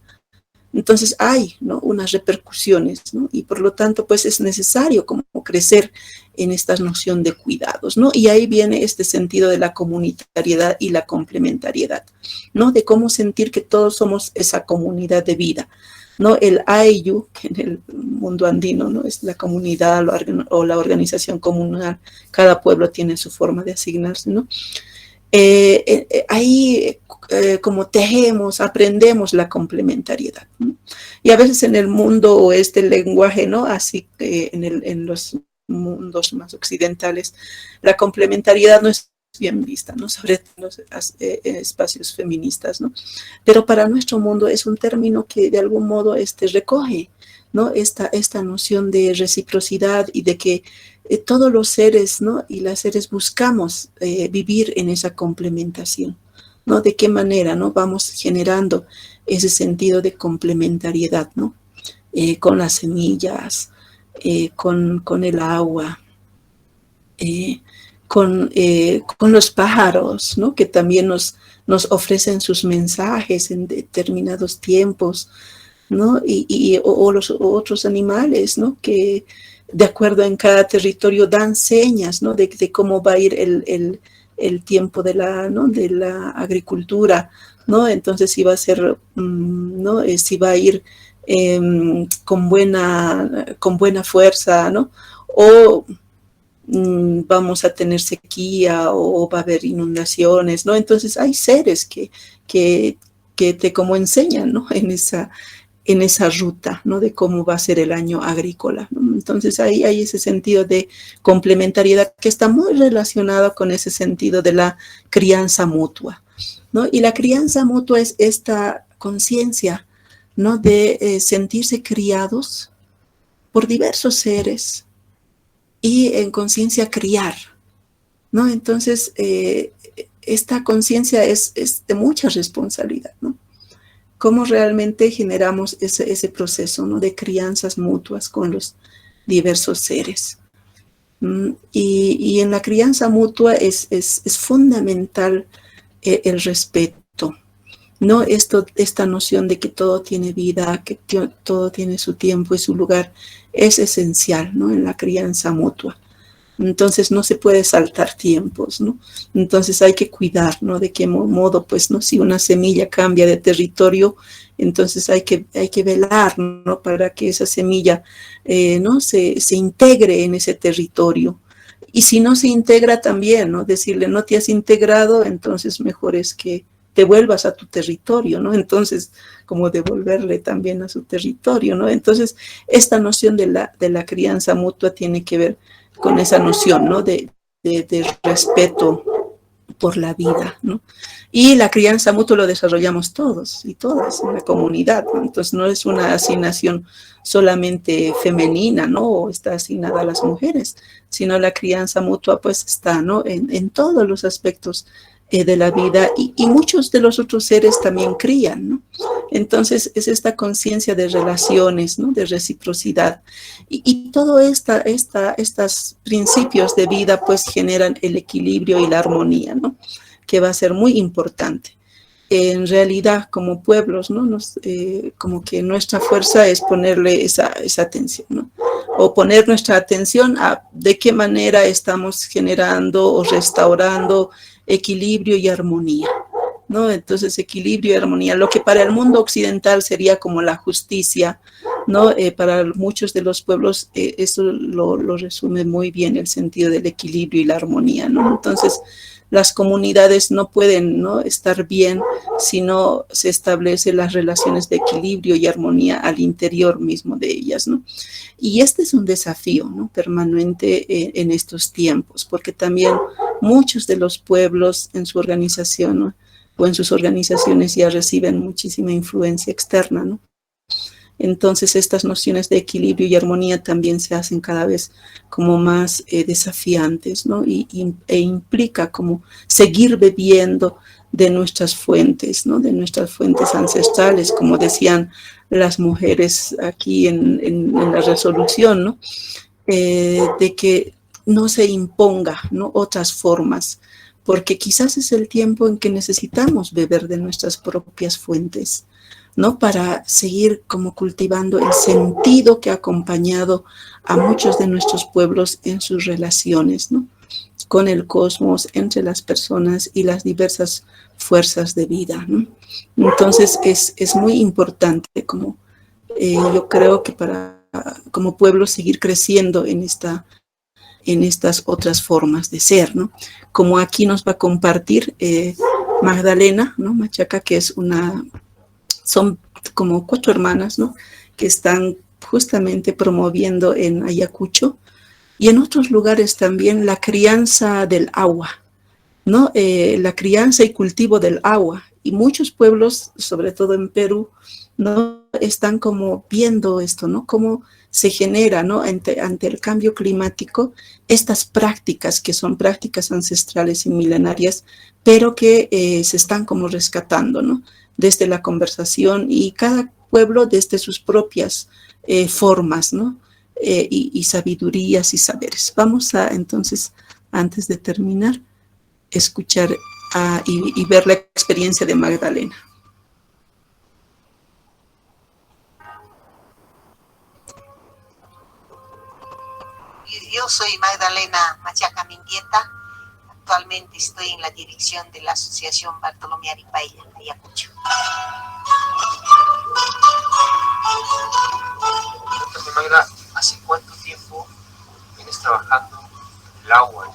Entonces hay, ¿no? Unas repercusiones, ¿no? Y por lo tanto, pues es necesario como crecer en esta noción de cuidados, ¿no? Y ahí viene este sentido de la comunitariedad y la complementariedad, ¿no? De cómo sentir que todos somos esa comunidad de vida, ¿no? El Ayllu, que en el mundo andino, ¿no? Es la comunidad o la organización comunal, cada pueblo tiene su forma de asignarse, ¿no? Ahí como tejemos, aprendemos la complementariedad, ¿no? Y a veces en el mundo o este lenguaje, ¿no? Así que en los mundos más occidentales, la complementariedad no es bien vista, ¿no? Sobre todo en los espacios feministas, ¿no? Pero para nuestro mundo es un término que de algún modo recoge, ¿no? Esta noción de reciprocidad y de que todos los seres, ¿no? Y las seres buscamos vivir en esa complementación, ¿no? De qué manera, ¿no? Vamos generando ese sentido de complementariedad, ¿no? Con las semillas, con el agua, con los pájaros, ¿no? Que también nos ofrecen sus mensajes en determinados tiempos, ¿no? O los otros animales, ¿no? Que de acuerdo en cada territorio dan señas, ¿no? De cómo va a ir el tiempo ¿no? De la agricultura, ¿no? Entonces si va a ser, ¿no? Si va a ir con buena fuerza, ¿no? O vamos a tener sequía o va a haber inundaciones, ¿no? Entonces hay seres que te como enseñan, ¿no? En esa ruta, ¿no? De cómo va a ser el año agrícola, ¿no? Entonces ahí hay ese sentido de complementariedad que está muy relacionado con ese sentido de la crianza mutua, ¿no? Y la crianza mutua es esta conciencia, ¿no? De sentirse criados por diversos seres y en conciencia criar, ¿no? Entonces esta conciencia es de mucha responsabilidad, ¿no? Cómo realmente generamos ese proceso, ¿no? De crianzas mutuas con los diversos seres. Y en la crianza mutua es fundamental el respeto, ¿no? Esta noción de que todo tiene vida, que todo tiene su tiempo y su lugar, es esencial, ¿no? En la crianza mutua. Entonces no se puede saltar tiempos, ¿no? Entonces hay que cuidar, ¿no? De qué modo, pues, ¿no? Si una semilla cambia de territorio, entonces hay que velar, ¿no? Para que esa semilla, ¿no? Se integre en ese territorio. Y si no se integra también, ¿no? Decirle, no te has integrado, entonces mejor es que te vuelvas a tu territorio, ¿no? Entonces, como devolverle también a su territorio, ¿no? Entonces, esta noción de la crianza mutua tiene que ver con esa noción, ¿no? De respeto por la vida, ¿no? Y la crianza mutua lo desarrollamos todos y todas en la comunidad, ¿no? Entonces no es una asignación solamente femenina, ¿no? O está asignada a las mujeres, sino la crianza mutua pues está, ¿no? En todos los aspectos de la vida y muchos de los otros seres también crían, ¿no? Entonces es esta conciencia de relaciones, ¿no? De reciprocidad y todo estos principios de vida pues generan el equilibrio y la armonía, ¿no? Que va a ser muy importante. En realidad como pueblos, ¿no? Como que nuestra fuerza es ponerle esa atención, ¿no? O poner nuestra atención a de qué manera estamos generando o restaurando equilibrio y armonía, ¿no? Entonces, equilibrio y armonía, lo que para el mundo occidental sería como la justicia, ¿no? Para muchos de los pueblos eso lo resume muy bien el sentido del equilibrio y la armonía, ¿no? Entonces, las comunidades no pueden, ¿no?, estar bien si no se establecen las relaciones de equilibrio y armonía al interior mismo de ellas, ¿no? Y este es un desafío, ¿no?, permanente en estos tiempos, porque también muchos de los pueblos en su organización, ¿no?, o en sus organizaciones ya reciben muchísima influencia externa, ¿no? Entonces estas nociones de equilibrio y armonía también se hacen cada vez como más desafiantes, ¿no? E implica como seguir bebiendo de nuestras fuentes, ¿no?, de nuestras fuentes ancestrales, como decían las mujeres aquí en la resolución, ¿no?, de que no se imponga, ¿no?, otras formas, porque quizás es el tiempo en que necesitamos beber de nuestras propias fuentes, ¿no?, para seguir como cultivando el sentido que ha acompañado a muchos de nuestros pueblos en sus relaciones, ¿no?, con el cosmos, entre las personas y las diversas fuerzas de vida, ¿no? Entonces es muy importante como yo creo que para como pueblo seguir creciendo en estas otras formas de ser, ¿no? Como aquí nos va a compartir Magdalena, ¿no?, Machaca, que es son como 4 hermanas, ¿no?, que están justamente promoviendo en Ayacucho y en otros lugares también la crianza del agua, ¿no? La crianza y cultivo del agua. Y muchos pueblos, sobre todo en Perú, ¿no?, están como viendo esto, ¿no?, cómo se genera, ¿no?, ante el cambio climático, estas prácticas que son prácticas ancestrales y milenarias, pero que se están como rescatando, ¿no?, desde la conversación y cada pueblo desde sus propias formas, ¿no?, y sabidurías y saberes. Vamos a, entonces, antes de terminar, escuchar y ver la experiencia de Magdalena. Yo soy Magdalena Machaca Mendieta. Actualmente estoy en la dirección de la Asociación Bartolomé Aripaylla, Ayacucho. Magda, ¿hace cuánto tiempo vienes trabajando el agua?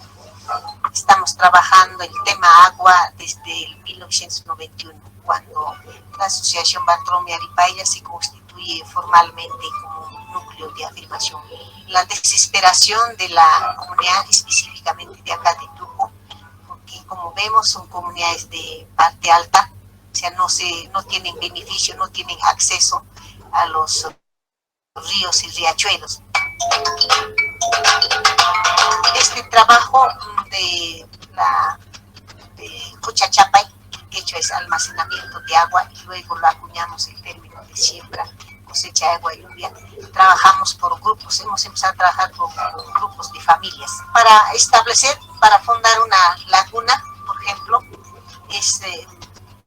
Estamos trabajando el tema agua desde el 1991, cuando la Asociación Bartolomé Aripaylla se constituye formalmente como un núcleo de afirmación. La desesperación de la comunidad, específicamente de acá de Tuco, porque como vemos son comunidades de parte alta, o sea, no tienen beneficio, no tienen acceso a los ríos y riachuelos. Este trabajo de Cuchachapay, que hecho es almacenamiento de agua, y luego lo acuñamos en términos de siembra, cosecha de agua y lluvia. Trabajamos por grupos, hemos empezado a trabajar por grupos de familias para fundar una laguna, por ejemplo.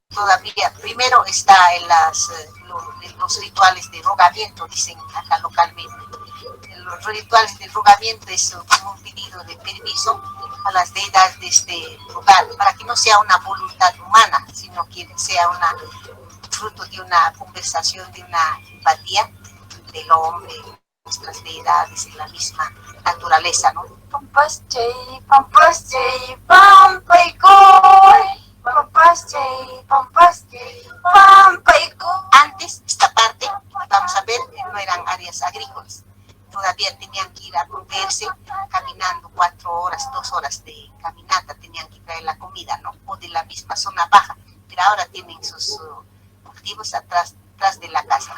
Todavía primero está en los rituales de rogamiento, dicen acá localmente. Los rituales de rogamiento es como un pedido de permiso a las deidades de este lugar, para que no sea una voluntad humana, sino que sea fruto de una conversación, de una empatía del hombre, nuestras deidades y la misma naturaleza, ¿no? Antes, esta parte, vamos a ver, no eran áreas agrícolas. Todavía tenían que ir a proveerse caminando 4 horas, 2 horas de caminata, tenían que traer la comida, ¿no? O de la misma zona baja, pero ahora tienen sus cultivos atrás de la casa.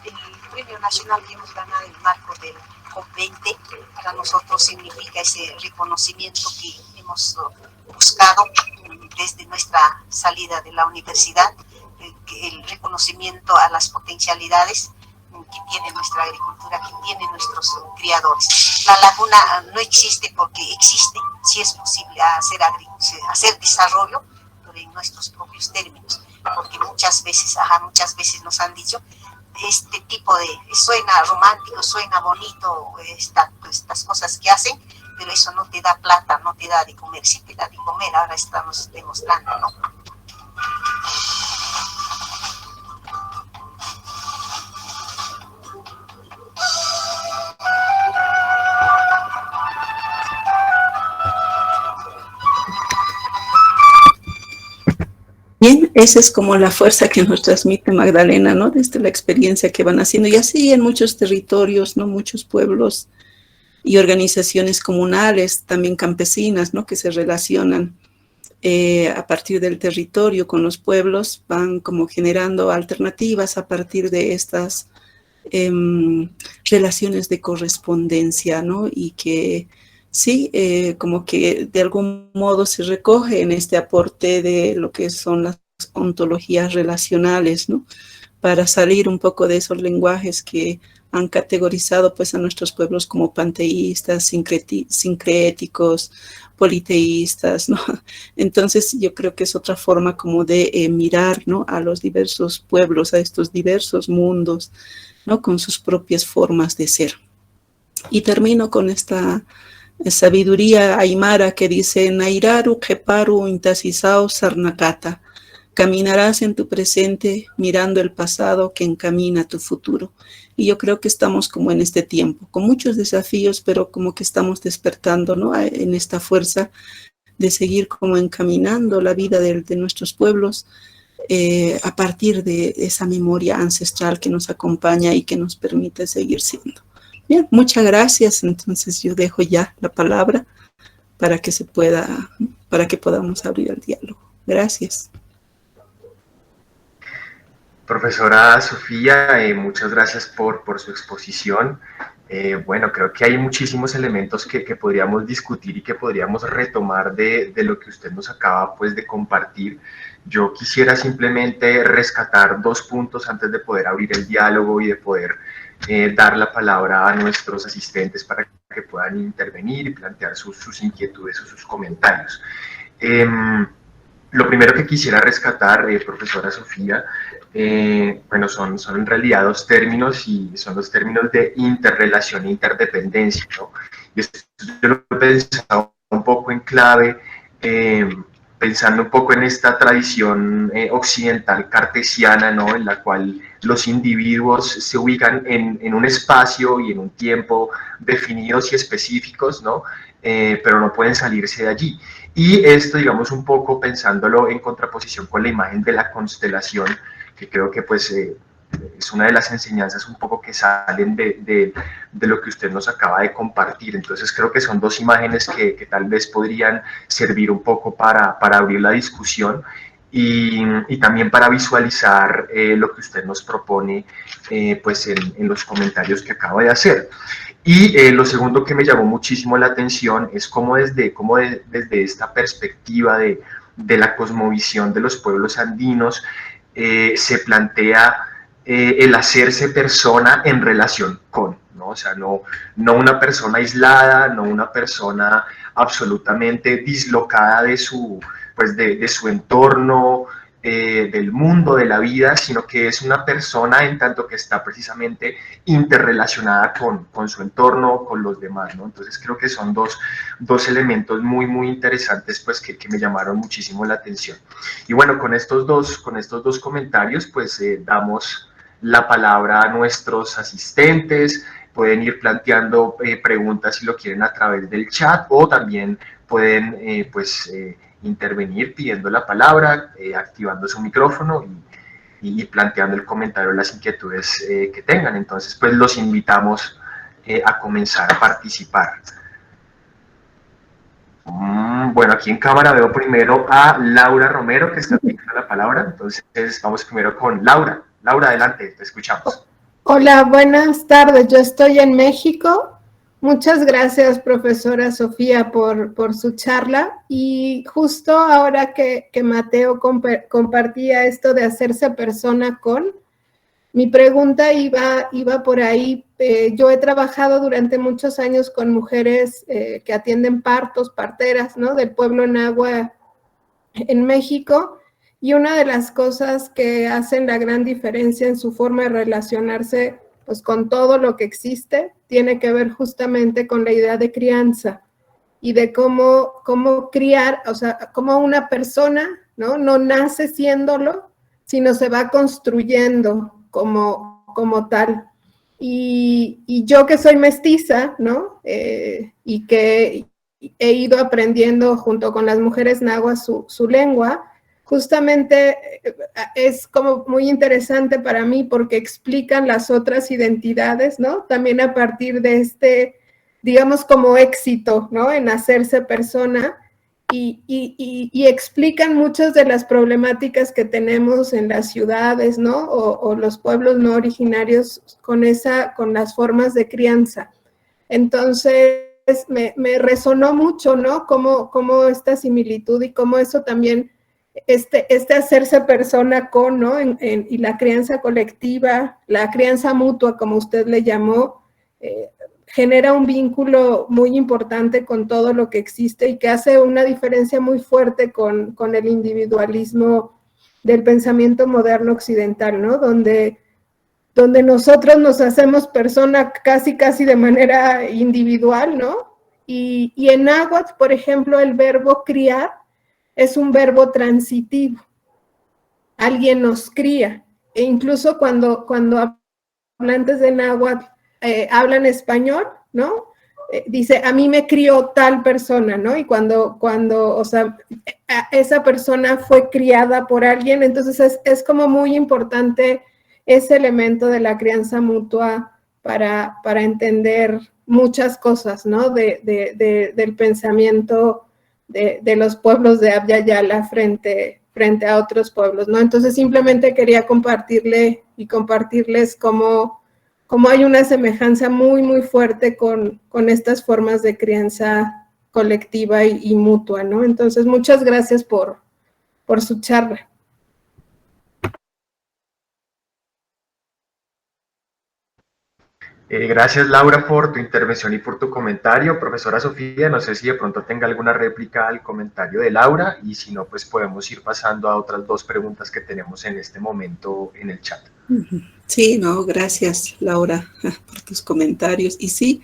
El premio nacional que hemos ganado en el marco del COP20 para nosotros significa ese reconocimiento que hemos buscado desde nuestra salida de la universidad, el reconocimiento a las potencialidades que tiene nuestra agricultura, que tienen nuestros criadores. La laguna no existe porque existe, si es posible hacer desarrollo, pero en nuestros propios términos, porque muchas veces nos han dicho, este tipo suena romántico, suena bonito, estas cosas que hacen, pero eso no te da plata, no te da de comer. Sí te da de comer, ahora estamos demostrando, ¿no? esa es como la fuerza que nos transmite Magdalena, ¿no? Desde la experiencia que van haciendo. Y así en muchos territorios, ¿no? Muchos pueblos y organizaciones comunales, también campesinas, ¿no? Que se relacionan a partir del territorio con los pueblos, van como generando alternativas a partir de estas relaciones de correspondencia, ¿no? Y que sí, como que de algún modo se recoge en este aporte de lo que son las ontologías relacionales, ¿no? Para salir un poco de esos lenguajes que han categorizado pues a nuestros pueblos como panteístas, sincréticos, politeístas, ¿no? Entonces yo creo que es otra forma como de mirar, ¿no? A los diversos pueblos, a estos diversos mundos, ¿no? Con sus propias formas de ser. Y termino con esta sabiduría aymara que dice, Nairaru Keparu Intasisao Sarnakata, caminarás en tu presente mirando el pasado que encamina tu futuro. Y yo creo que estamos como en este tiempo, con muchos desafíos, pero como que estamos despertando, ¿no? En esta fuerza de seguir como encaminando la vida de nuestros pueblos a partir de esa memoria ancestral que nos acompaña y que nos permite seguir siendo. Bien, muchas gracias. Entonces yo dejo ya la palabra para que para que podamos abrir el diálogo. Gracias. Profesora Sofía, muchas gracias por su exposición. Bueno, creo que hay muchísimos elementos que podríamos discutir y que podríamos retomar de lo que usted nos acaba pues, de compartir. Yo quisiera simplemente rescatar 2 puntos antes de poder abrir el diálogo y de poder dar la palabra a nuestros asistentes para que puedan intervenir y plantear sus inquietudes o sus comentarios. Lo primero que quisiera rescatar, profesora Sofía, bueno, son en realidad 2 términos y son los términos de interrelación e interdependencia, ¿no? Y esto yo lo he pensado un poco en clave, pensando un poco en esta tradición occidental cartesiana, ¿no? En la cual los individuos se ubican en un espacio y en un tiempo definidos y específicos, ¿no? Pero no pueden salirse de allí. Y esto, digamos, un poco pensándolo en contraposición con la imagen de la constelación, que creo que pues es una de las enseñanzas un poco que salen de lo que usted nos acaba de compartir. Entonces creo que son 2 imágenes que tal vez podrían servir un poco para abrir la discusión y también para visualizar lo que usted nos propone pues en los comentarios que acaba de hacer. Y lo segundo que me llamó muchísimo la atención es cómo desde esta perspectiva de la cosmovisión de los pueblos andinos se plantea el hacerse persona en relación con, ¿no? O sea, no una persona aislada, no una persona absolutamente dislocada de su entorno, del mundo, de la vida, sino que es una persona en tanto que está precisamente interrelacionada con su entorno, con los demás, ¿no? Entonces creo que son dos elementos muy, muy interesantes pues que me llamaron muchísimo la atención. Y bueno, con estos dos comentarios pues damos la palabra a nuestros asistentes. Pueden ir planteando preguntas si lo quieren a través del chat o también pueden intervenir pidiendo la palabra, activando su micrófono y planteando el comentario, las inquietudes que tengan. Entonces, pues los invitamos a comenzar a participar. Bueno, aquí en cámara veo primero a Laura Romero, que está pidiendo la palabra. Entonces, vamos primero con Laura. Laura, adelante, te escuchamos. Hola, buenas tardes. Yo estoy en México. Muchas gracias, profesora Sofía, por su charla. Y justo ahora que Mateo compartía esto de hacerse persona con, mi pregunta iba por ahí. Yo he trabajado durante muchos años con mujeres que atienden partos, parteras, ¿no? Del pueblo náhuatl en México. Y una de las cosas que hacen la gran diferencia en su forma de relacionarse pues con todo lo que existe, tiene que ver justamente con la idea de crianza y de cómo criar, o sea, cómo una persona, ¿no? No nace siéndolo, sino se va construyendo como tal. Y yo que soy mestiza, ¿no? Y que he ido aprendiendo junto con las mujeres náhuatl su lengua, justamente es como muy interesante para mí porque explican las otras identidades, ¿no? También a partir de este, digamos, como éxito, ¿no? En hacerse persona y explican muchas de las problemáticas que tenemos en las ciudades, ¿no? O los pueblos no originarios con las formas de crianza. Entonces, me resonó mucho, ¿no? Cómo esta similitud y cómo eso también, este hacerse persona con, ¿no? Y la crianza colectiva, la crianza mutua, como usted le llamó, genera un vínculo muy importante con todo lo que existe y que hace una diferencia muy fuerte con el individualismo del pensamiento moderno occidental, ¿no? Donde nosotros nos hacemos persona casi de manera individual, ¿no? Y en náhuatl, por ejemplo, el verbo criar es un verbo transitivo. Alguien nos cría. E incluso cuando hablantes de náhuatl hablan español, ¿no? Dice, a mí me crió tal persona, ¿no? Y cuando o sea, esa persona fue criada por alguien, entonces es como muy importante ese elemento de la crianza mutua para entender muchas cosas, ¿no? Del pensamiento de los pueblos de Abya Yala frente a otros pueblos, ¿no? Entonces simplemente quería compartirles cómo hay una semejanza muy, muy fuerte con estas formas de crianza colectiva y mutua, ¿no? Entonces, muchas gracias por su charla. Gracias, Laura, por tu intervención y por tu comentario. Profesora Sofía, no sé si de pronto tenga alguna réplica al comentario de Laura, y si no, pues podemos ir pasando a otras dos preguntas que tenemos en este momento en el chat. Sí, no, gracias, Laura, por tus comentarios. Y sí,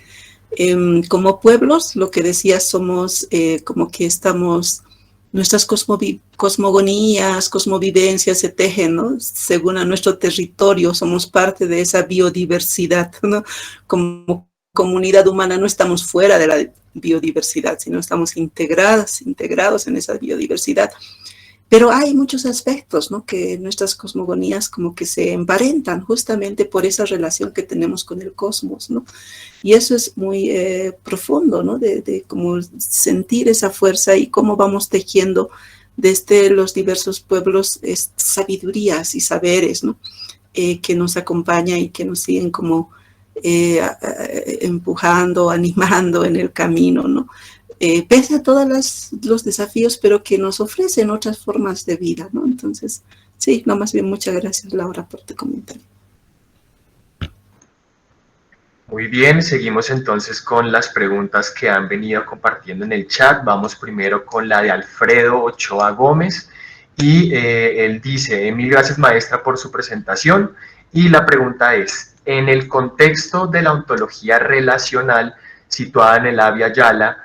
como pueblos, lo que decías, somos como que estamos, nuestras cosmogonías, cosmovivencias se tejen, ¿no? Según a nuestro territorio, somos parte de esa biodiversidad, ¿no? Como comunidad humana no estamos fuera de la biodiversidad, sino estamos integrados en esa biodiversidad. Pero hay muchos aspectos, ¿no? Que nuestras cosmogonías como que se emparentan justamente por esa relación que tenemos con el cosmos, ¿no? Y eso es muy profundo, ¿no? De como sentir esa fuerza y cómo vamos tejiendo desde los diversos pueblos sabidurías y saberes, ¿no? Que nos acompañan y que nos siguen como empujando, animando en el camino, ¿no? Pese a todos los desafíos, pero que nos ofrecen otras formas de vida, ¿no? Entonces, sí, no, más bien muchas gracias, Laura, por tu comentario. Muy bien, seguimos entonces con las preguntas que han venido compartiendo en el chat. Vamos primero con la de Alfredo Ochoa Gómez, y él dice: mil gracias, maestra, por su presentación, y la pregunta es: en el contexto de la ontología relacional situada en el Abya Yala,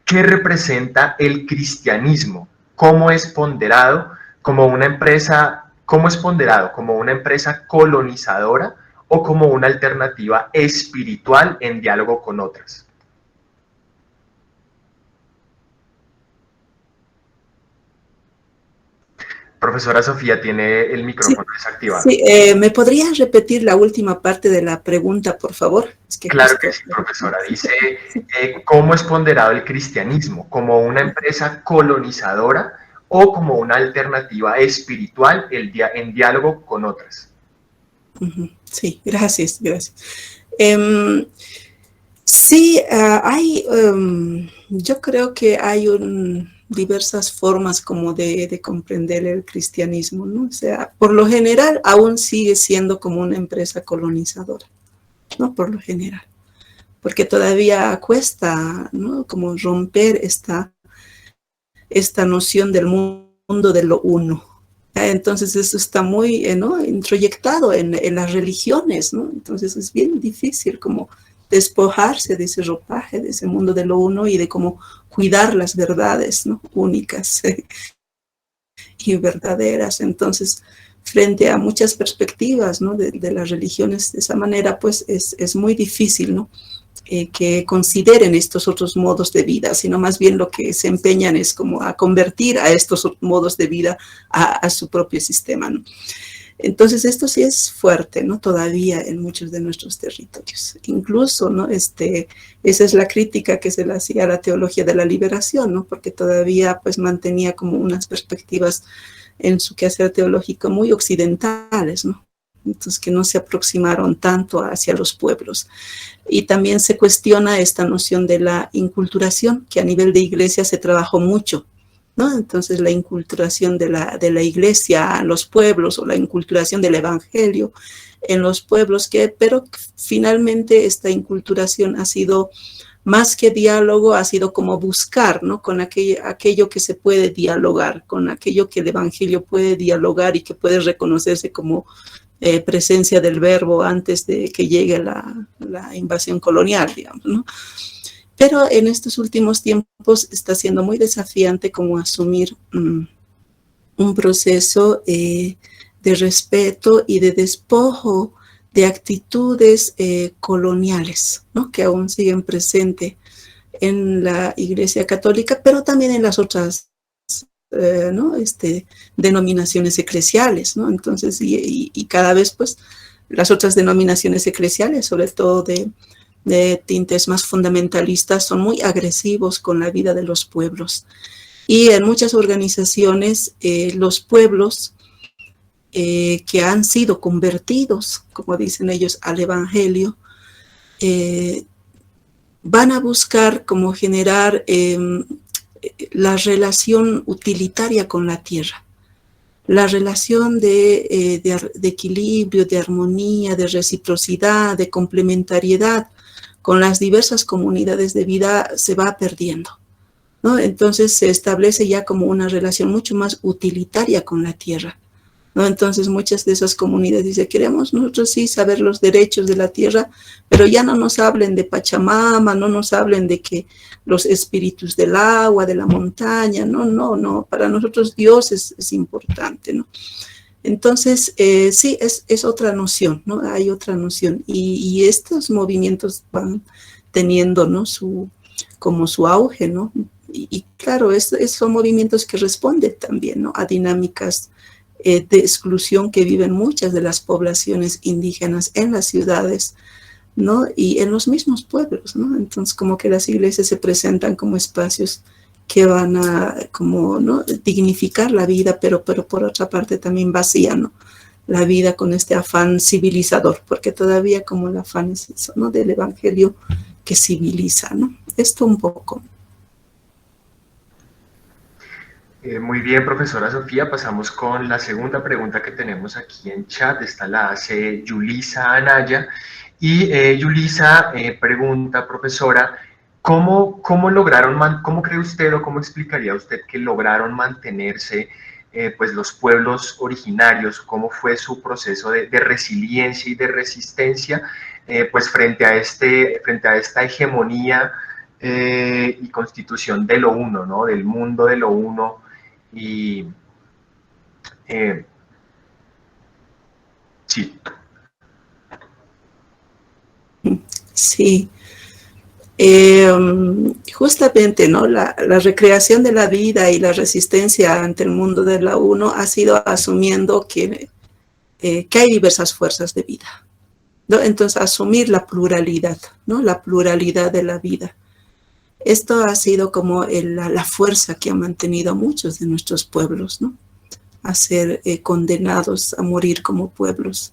¿qué representa el cristianismo? ¿Cómo es ponderado como una empresa colonizadora o como una alternativa espiritual en diálogo con otras? Profesora Sofía, tiene el micrófono desactivado. Sí, ¿me podrías repetir la última parte de la pregunta, por favor? Es que claro que sí, profesora. Dice, ¿cómo es ponderado el cristianismo? ¿Como una empresa colonizadora o como una alternativa espiritual en diálogo con otras? Sí, gracias. Sí, yo creo que hay diversas formas como de comprender el cristianismo, ¿no? O sea, por lo general aún sigue siendo como una empresa colonizadora, ¿no? Por lo general, porque todavía cuesta, ¿no? Como romper esta noción del mundo de lo uno. Entonces eso está muy ¿no? introyectado en las religiones, ¿no? Entonces es bien difícil como despojarse de ese ropaje, de ese mundo de lo uno y de cómo cuidar las verdades, ¿no? Únicas y verdaderas. Entonces, frente a muchas perspectivas, ¿no? de las religiones de esa manera, pues es muy difícil, ¿no? que consideren estos otros modos de vida, sino más bien lo que se empeñan es como a convertir a estos modos de vida a su propio sistema, ¿no? Entonces esto sí es fuerte, ¿no? Todavía en muchos de nuestros territorios. Incluso, ¿no? Esa es la crítica que se le hacía a la teología de la liberación, ¿no? Porque todavía pues mantenía como unas perspectivas en su quehacer teológico muy occidentales, ¿no? Entonces que no se aproximaron tanto hacia los pueblos. Y también se cuestiona esta noción de la inculturación, que a nivel de iglesia se trabajó mucho, ¿no? Entonces la inculturación de la iglesia a los pueblos, o la inculturación del evangelio en los pueblos, pero finalmente esta inculturación ha sido más que diálogo, ha sido como buscar, ¿no? Con aquello que se puede dialogar, con aquello que el evangelio puede dialogar y que puede reconocerse como presencia del verbo antes de que llegue la invasión colonial, digamos, ¿no? Pero en estos últimos tiempos está siendo muy desafiante como asumir un proceso de respeto y de despojo de actitudes coloniales, ¿no? Que aún siguen presentes en la Iglesia Católica, pero también en las otras ¿no? Denominaciones eclesiales, ¿no? Entonces, y cada vez, pues, las otras denominaciones eclesiales, sobre todo de tintes más fundamentalistas, son muy agresivos con la vida de los pueblos. Y en muchas organizaciones, los pueblos que han sido convertidos, como dicen ellos, al Evangelio, van a buscar como generar la relación utilitaria con la tierra, la relación de equilibrio, de armonía, de reciprocidad, de complementariedad con las diversas comunidades de vida se va perdiendo, ¿no? Entonces se establece ya como una relación mucho más utilitaria con la tierra, ¿no? Entonces muchas de esas comunidades dicen, queremos nosotros sí saber los derechos de la tierra, pero ya no nos hablen de Pachamama, no nos hablen de que los espíritus del agua, de la montaña, no, para nosotros Dios es importante, ¿no? Entonces, sí, es otra noción, ¿no? Hay otra noción, y estos movimientos van teniendo, ¿no? su auge, ¿no? Y claro, son movimientos que responden también, ¿no? A dinámicas de exclusión que viven muchas de las poblaciones indígenas en las ciudades, ¿no? Y en los mismos pueblos, ¿no? Entonces, como que las iglesias se presentan como espacios que van a, como, ¿no? dignificar la vida, pero por otra parte también vacían, ¿no? La vida con este afán civilizador, porque todavía como el afán es eso, ¿no? Del evangelio que civiliza, ¿no? Esto un poco. Muy bien, profesora Sofía, pasamos con la segunda pregunta que tenemos aquí en chat. Esta la hace Yulisa Anaya, y Yulisa pregunta, profesora, ¿cómo cree usted o cómo explicaría usted que lograron mantenerse pues los pueblos originarios? ¿Cómo fue su proceso de resiliencia y de resistencia pues frente a esta hegemonía y constitución de lo uno, ¿no? Del mundo de lo uno? Y sí. Sí, justamente, ¿no? La recreación de la vida y la resistencia ante el mundo de la uno ha sido asumiendo que hay diversas fuerzas de vida, ¿no? Entonces, asumir la pluralidad, ¿no? La pluralidad de la vida. Esto ha sido como la fuerza que ha mantenido a muchos de nuestros pueblos, ¿no? A ser condenados a morir como pueblos.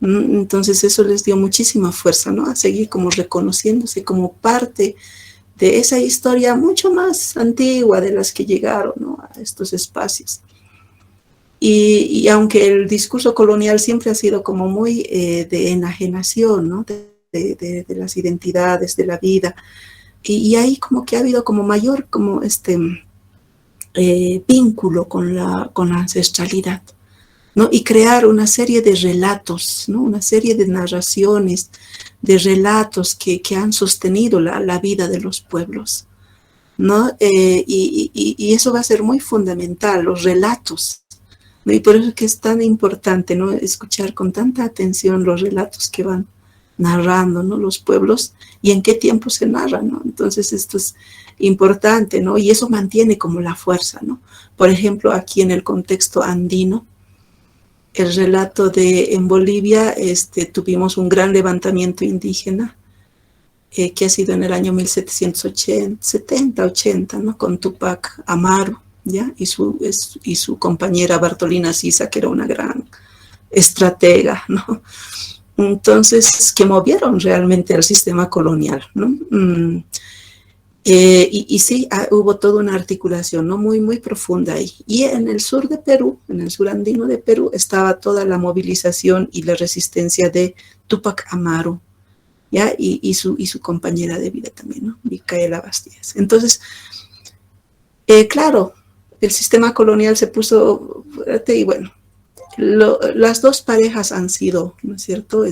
Entonces eso les dio muchísima fuerza, ¿no? A seguir como reconociéndose como parte de esa historia mucho más antigua de las que llegaron, ¿no? A estos espacios. Y aunque el discurso colonial siempre ha sido como muy de enajenación, ¿no? De las identidades, de la vida, y ahí como que ha habido como mayor como vínculo con la ancestralidad, ¿no? Y crear una serie de relatos, ¿no? Una serie de narraciones, de relatos que han sostenido la vida de los pueblos, ¿no? Y eso va a ser muy fundamental, los relatos, ¿no? Y por eso es que es tan importante, ¿no? Escuchar con tanta atención los relatos que van narrando, ¿no? Los pueblos y en qué tiempo se narra, ¿no? Entonces esto es importante, ¿no? Y eso mantiene como la fuerza, ¿no? Por ejemplo, aquí en el contexto andino, el relato de en Bolivia tuvimos un gran levantamiento indígena que ha sido en el año 1770-80, ¿no? Con Tupac Amaru, ¿ya? Y su compañera Bartolina Sisa, que era una gran estratega, ¿no? Entonces, que movieron realmente al sistema colonial, ¿no? Y sí, hubo toda una articulación, ¿no? Muy, muy profunda ahí. Y en el sur de Perú, en el sur andino de Perú, estaba toda la movilización y la resistencia de Tupac Amaru, ¿ya? Y su compañera de vida también, ¿no? Micaela Bastías. Entonces, claro, el sistema colonial se puso fuerte y bueno, las dos parejas han sido, ¿no es cierto?,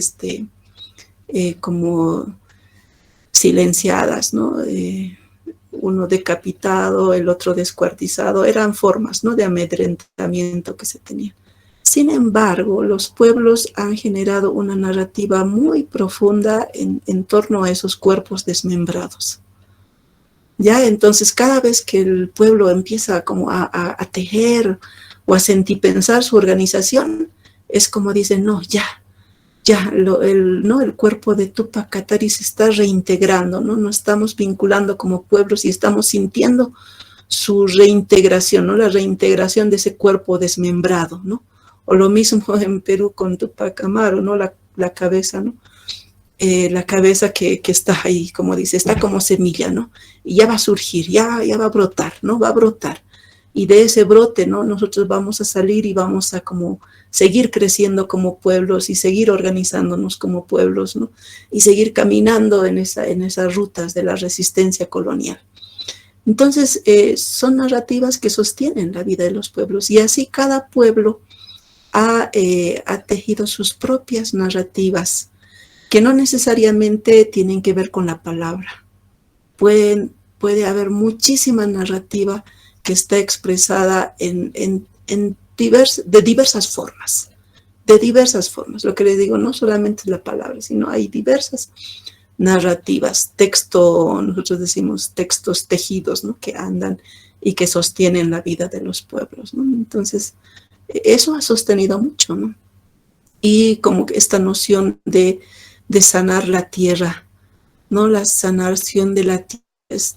como silenciadas, ¿no? Uno decapitado, el otro descuartizado, eran formas, ¿no?, de amedrentamiento que se tenía. Sin embargo, los pueblos han generado una narrativa muy profunda en torno a esos cuerpos desmembrados. ¿Ya? Entonces, cada vez que el pueblo empieza como a tejer o a sentipensar su organización, es como dicen, no, ya, ¿no? El cuerpo de Tupac Katari se está reintegrando, ¿no? Nos estamos vinculando como pueblos y estamos sintiendo su reintegración, ¿no? La reintegración de ese cuerpo desmembrado, ¿no? O lo mismo en Perú con Tupac Amaru, ¿no? La cabeza, ¿no? La cabeza que está ahí, como dice, está como semilla, ¿no? Y ya va a surgir, ya va a brotar, ¿no? Va a brotar. Y de ese brote, ¿no? Nosotros vamos a salir y vamos a como seguir creciendo como pueblos y seguir organizándonos como pueblos, ¿no? Y seguir caminando en esas rutas de la resistencia colonial. Entonces, son narrativas que sostienen la vida de los pueblos y así cada pueblo ha tejido sus propias narrativas que no necesariamente tienen que ver con la palabra. Puede haber muchísima narrativa que está expresada de diversas formas. De diversas formas. Lo que les digo, no solamente la palabra, sino hay diversas narrativas, nosotros decimos textos tejidos, ¿no?, que andan y que sostienen la vida de los pueblos, ¿no? Entonces, eso ha sostenido mucho, ¿no? Y como que esta noción de sanar la tierra, ¿no? La sanación de la tierra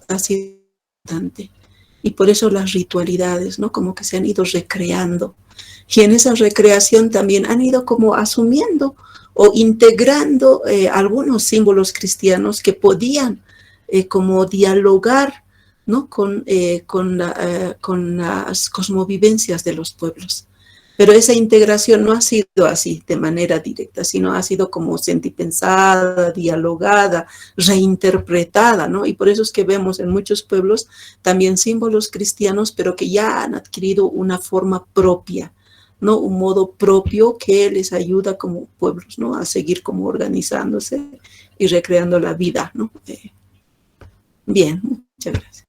ha sido importante. Y por eso las ritualidades, ¿no? Como que se han ido recreando. Y en esa recreación también han ido como asumiendo o integrando algunos símbolos cristianos que podían como dialogar, ¿no?, con las cosmovivencias de los pueblos. Pero esa integración no ha sido así de manera directa, sino ha sido como sentipensada, dialogada, reinterpretada, ¿no? Y por eso es que vemos en muchos pueblos también símbolos cristianos, pero que ya han adquirido una forma propia, ¿no? Un modo propio que les ayuda como pueblos, ¿no?, a seguir como organizándose y recreando la vida, ¿no? Bien, muchas gracias.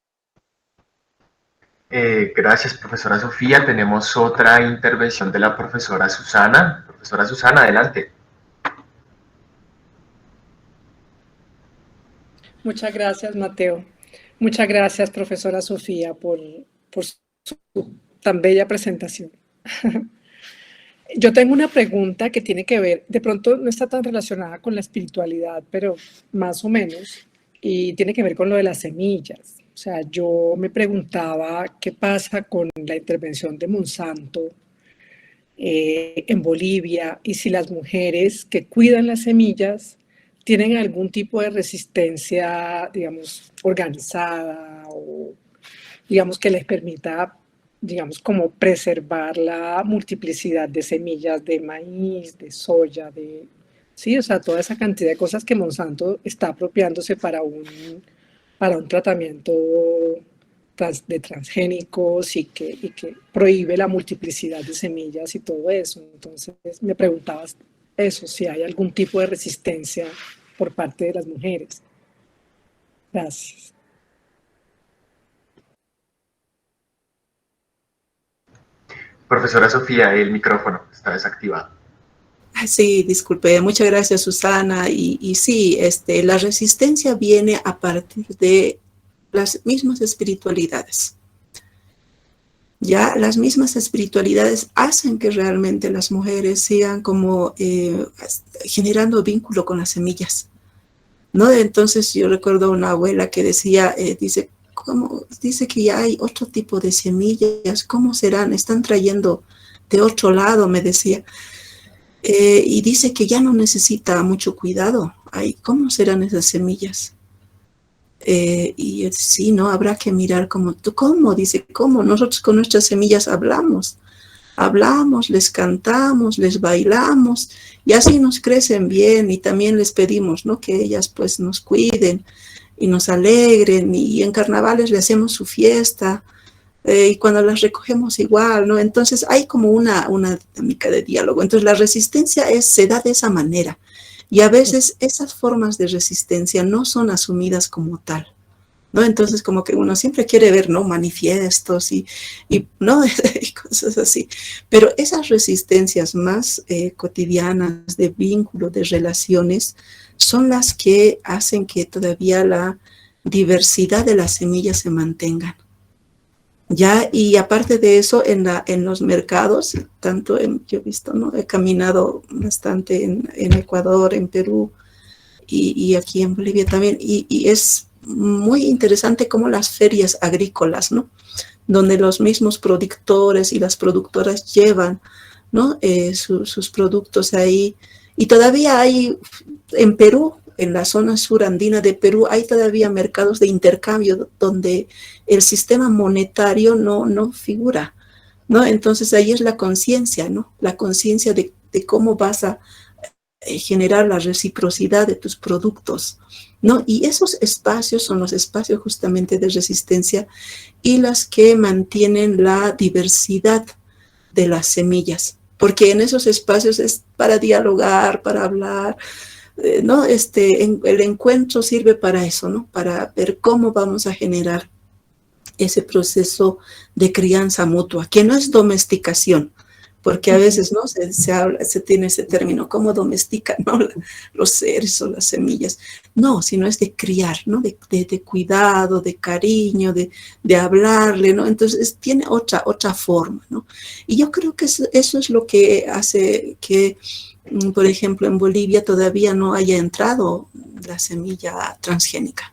Gracias, profesora Sofía. Tenemos otra intervención de la profesora Susana. Profesora Susana, adelante. Muchas gracias, Mateo. Muchas gracias, profesora Sofía, por su tan bella presentación. Yo tengo una pregunta que tiene que ver, de pronto no está tan relacionada con la espiritualidad, pero más o menos, y tiene que ver con lo de las semillas. O sea, yo me preguntaba qué pasa con la intervención de Monsanto en Bolivia y si las mujeres que cuidan las semillas tienen algún tipo de resistencia, digamos, organizada o, digamos, que les permita, digamos, como preservar la multiplicidad de semillas de maíz, de soya, sí, o sea, toda esa cantidad de cosas que Monsanto está apropiándose para un tratamiento de transgénicos y que prohíbe la multiplicidad de semillas y todo eso. Entonces me preguntabas eso, si hay algún tipo de resistencia por parte de las mujeres. Gracias. Profesora Sofía, el micrófono está desactivado. Sí, disculpe, muchas gracias, Susana. Y sí, la resistencia viene a partir de las mismas espiritualidades. Ya las mismas espiritualidades hacen que realmente las mujeres sigan como generando vínculo con las semillas, ¿no? Entonces yo recuerdo una abuela que decía, dice que ya hay otro tipo de semillas, ¿cómo serán? Están trayendo de otro lado, me decía. Y dice que ya no necesita mucho cuidado. Ay, ¿cómo serán esas semillas? Y sí, ¿no? Habrá que mirar ¿cómo? Dice, ¿cómo? Nosotros con nuestras semillas hablamos, les cantamos, les bailamos, y así nos crecen bien, y también les pedimos, ¿no? Que ellas pues nos cuiden y nos alegren, y en carnavales le hacemos su fiesta, y cuando las recogemos igual, ¿no? Entonces hay como una dinámica de diálogo. Entonces la resistencia se da de esa manera. Y a veces esas formas de resistencia no son asumidas como tal, ¿no? Entonces como que uno siempre quiere ver, ¿no? Manifiestos y ¿no? y cosas así. Pero esas resistencias más cotidianas de vínculo, de relaciones, son las que hacen que todavía la diversidad de las semillas se mantengan. Ya, y aparte de eso, en los mercados, yo he visto, ¿no? He caminado bastante en Ecuador, en Perú y aquí en Bolivia también, y es muy interesante cómo las ferias agrícolas, ¿no? Donde los mismos productores y las productoras llevan, ¿no? Sus productos ahí, y todavía hay en Perú, en la zona surandina de Perú, hay todavía mercados de intercambio donde el sistema monetario no figura, ¿no? Entonces ahí es la conciencia, ¿no? La conciencia de cómo vas a generar la reciprocidad de tus productos, ¿no? Y esos espacios son los espacios justamente de resistencia y las que mantienen la diversidad de las semillas, porque en esos espacios es para dialogar, para hablar, ¿no? El encuentro sirve para eso, ¿no? Para ver cómo vamos a generar ese proceso de crianza mutua, que no es domesticación, porque a veces, ¿no? Se tiene ese término, ¿cómo domestican, ¿no? Los seres o las semillas? No, sino es de criar, ¿no? De cuidado, de cariño, de hablarle, ¿no? Entonces tiene otra forma, ¿no? Y yo creo que eso es lo que hace que, por ejemplo, en Bolivia todavía no haya entrado la semilla transgénica,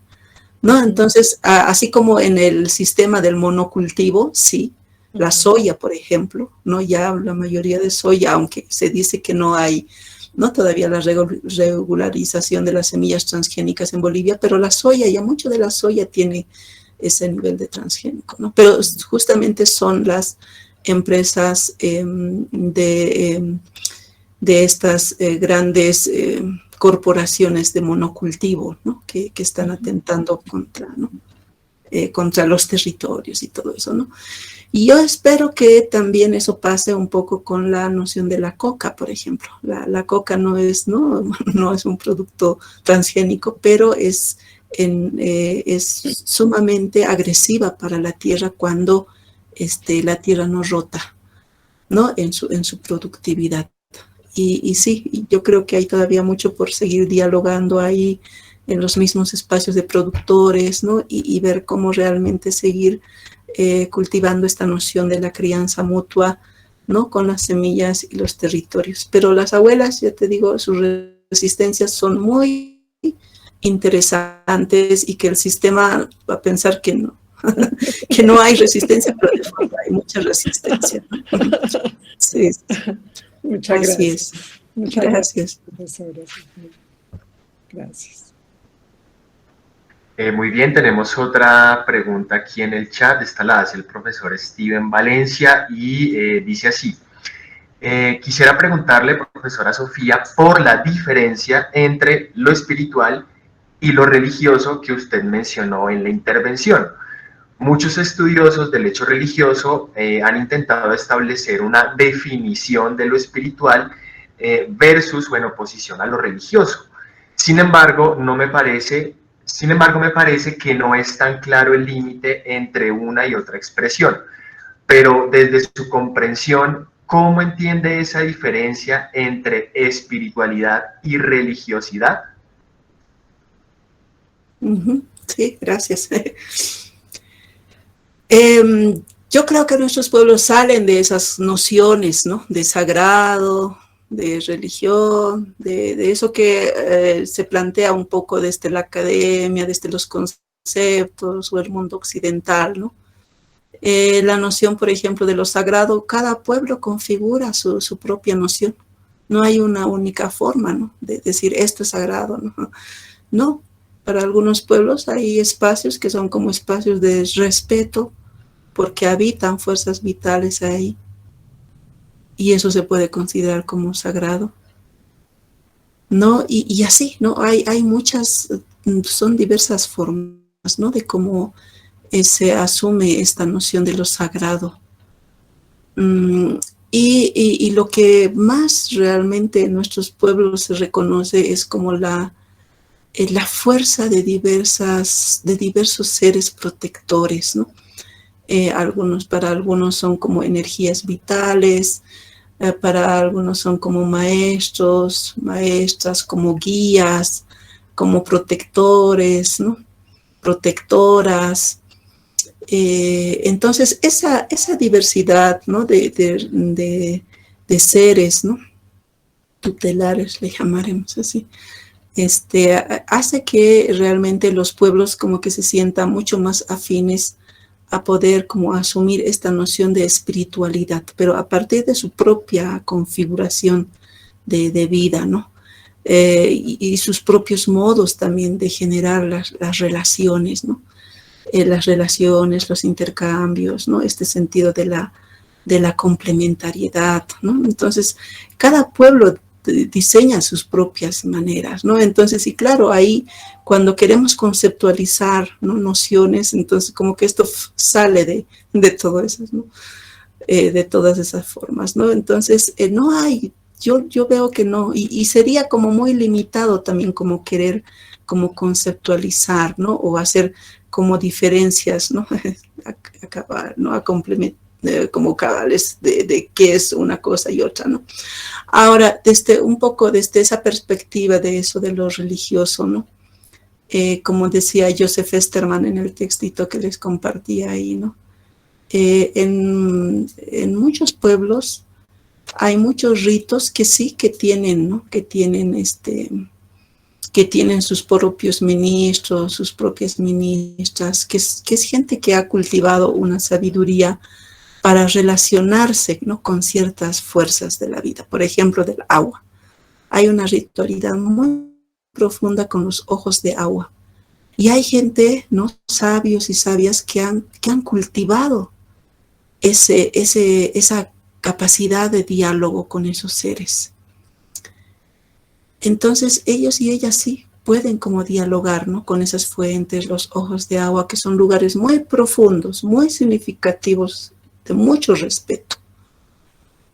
¿no? Entonces, así como en el sistema del monocultivo, sí, la soya, por ejemplo, ¿no? Ya la mayoría de soya, aunque se dice que no hay, ¿no? Todavía la regularización de las semillas transgénicas en Bolivia, pero la soya, ya mucho de la soya tiene ese nivel de transgénico, ¿no? Pero justamente son las empresas de estas grandes corporaciones de monocultivo, ¿no? que están atentando contra, ¿no? Contra los territorios y todo eso, ¿no? Y yo espero que también eso pase un poco con la noción de la coca, por ejemplo. La coca no es un producto transgénico, pero es sumamente agresiva para la tierra cuando la tierra no rota, ¿no? En su productividad. Y sí, yo creo que hay todavía mucho por seguir dialogando ahí en los mismos espacios de productores, ¿no? Y ver cómo realmente seguir cultivando esta noción de la crianza mutua, ¿no? Con las semillas y los territorios. Pero las abuelas, ya te digo, sus resistencias son muy interesantes y que el sistema va a pensar que no, que no hay resistencia, pero de forma hay mucha resistencia, ¿no? Sí. Muchas Así gracias. es. Muchas Gracias. profesora. Gracias. Muy bien, tenemos otra pregunta aquí en el chat. Esta la hace el profesor Steven Valencia y dice así. Quisiera preguntarle, profesora Sofía, por la diferencia entre lo espiritual y lo religioso que usted mencionó en la intervención. Muchos estudiosos del hecho religioso han intentado establecer una definición de lo espiritual versus o en oposición a lo religioso. Sin embargo, me parece que no es tan claro el límite entre una y otra expresión. Pero desde su comprensión, ¿cómo entiende esa diferencia entre espiritualidad y religiosidad? Sí, gracias. Yo creo que nuestros pueblos salen de esas nociones, ¿no? De sagrado, de religión, de eso que se plantea un poco desde la academia, desde los conceptos o el mundo occidental, ¿no? La noción, por ejemplo, de lo sagrado, cada pueblo configura su propia noción. No hay una única forma, ¿no? De decir esto es sagrado, ¿no? No, para algunos pueblos hay espacios que son como espacios de respeto porque habitan fuerzas vitales ahí y eso se puede considerar como sagrado, ¿no? Y así, ¿no? Hay muchas, son diversas formas, ¿no? De cómo se asume esta noción de lo sagrado. Y lo que más realmente en nuestros pueblos se reconoce es como la fuerza de diversos seres protectores, ¿no? Para algunos son como energías vitales, para algunos son como maestros, maestras, como guías, como protectores, ¿no? Protectoras. Entonces, esa diversidad, ¿no? de seres, ¿no? Tutelares, le llamaremos así, hace que realmente los pueblos como que se sientan mucho más afines a poder como asumir esta noción de espiritualidad, pero a partir de su propia configuración de vida, ¿no? Y sus propios modos también de generar las relaciones, ¿no? Las relaciones, los intercambios, ¿no? Este sentido de la complementariedad, ¿no? Entonces, cada pueblo diseña sus propias maneras, ¿no? Entonces, y claro, ahí cuando queremos conceptualizar, ¿no? Nociones, entonces como que esto sale de todo eso, ¿no? De todas esas formas, ¿no? Entonces, no hay, yo veo que no, y sería como muy limitado también como querer como conceptualizar, ¿no? O hacer como diferencias, ¿no? Acabar, ¿no? A complementar como cabales de qué es una cosa y otra, ¿no? Ahora, un poco desde esa perspectiva de eso de lo religioso, ¿no? Como decía Joseph Esterman en el textito que les compartí ahí, ¿no? En muchos pueblos hay muchos ritos que sí que tienen, ¿no? Que tienen sus propios ministros, sus propias ministras, que es gente que ha cultivado una sabiduría para relacionarse, ¿no? Con ciertas fuerzas de la vida, por ejemplo, del agua. Hay una ritualidad muy profunda con los ojos de agua. Y hay gente, ¿no? Sabios y sabias que han cultivado esa capacidad de diálogo con esos seres. Entonces, ellos y ellas sí pueden como dialogar, ¿no? Con esas fuentes, los ojos de agua, que son lugares muy profundos, muy significativos, de mucho respeto.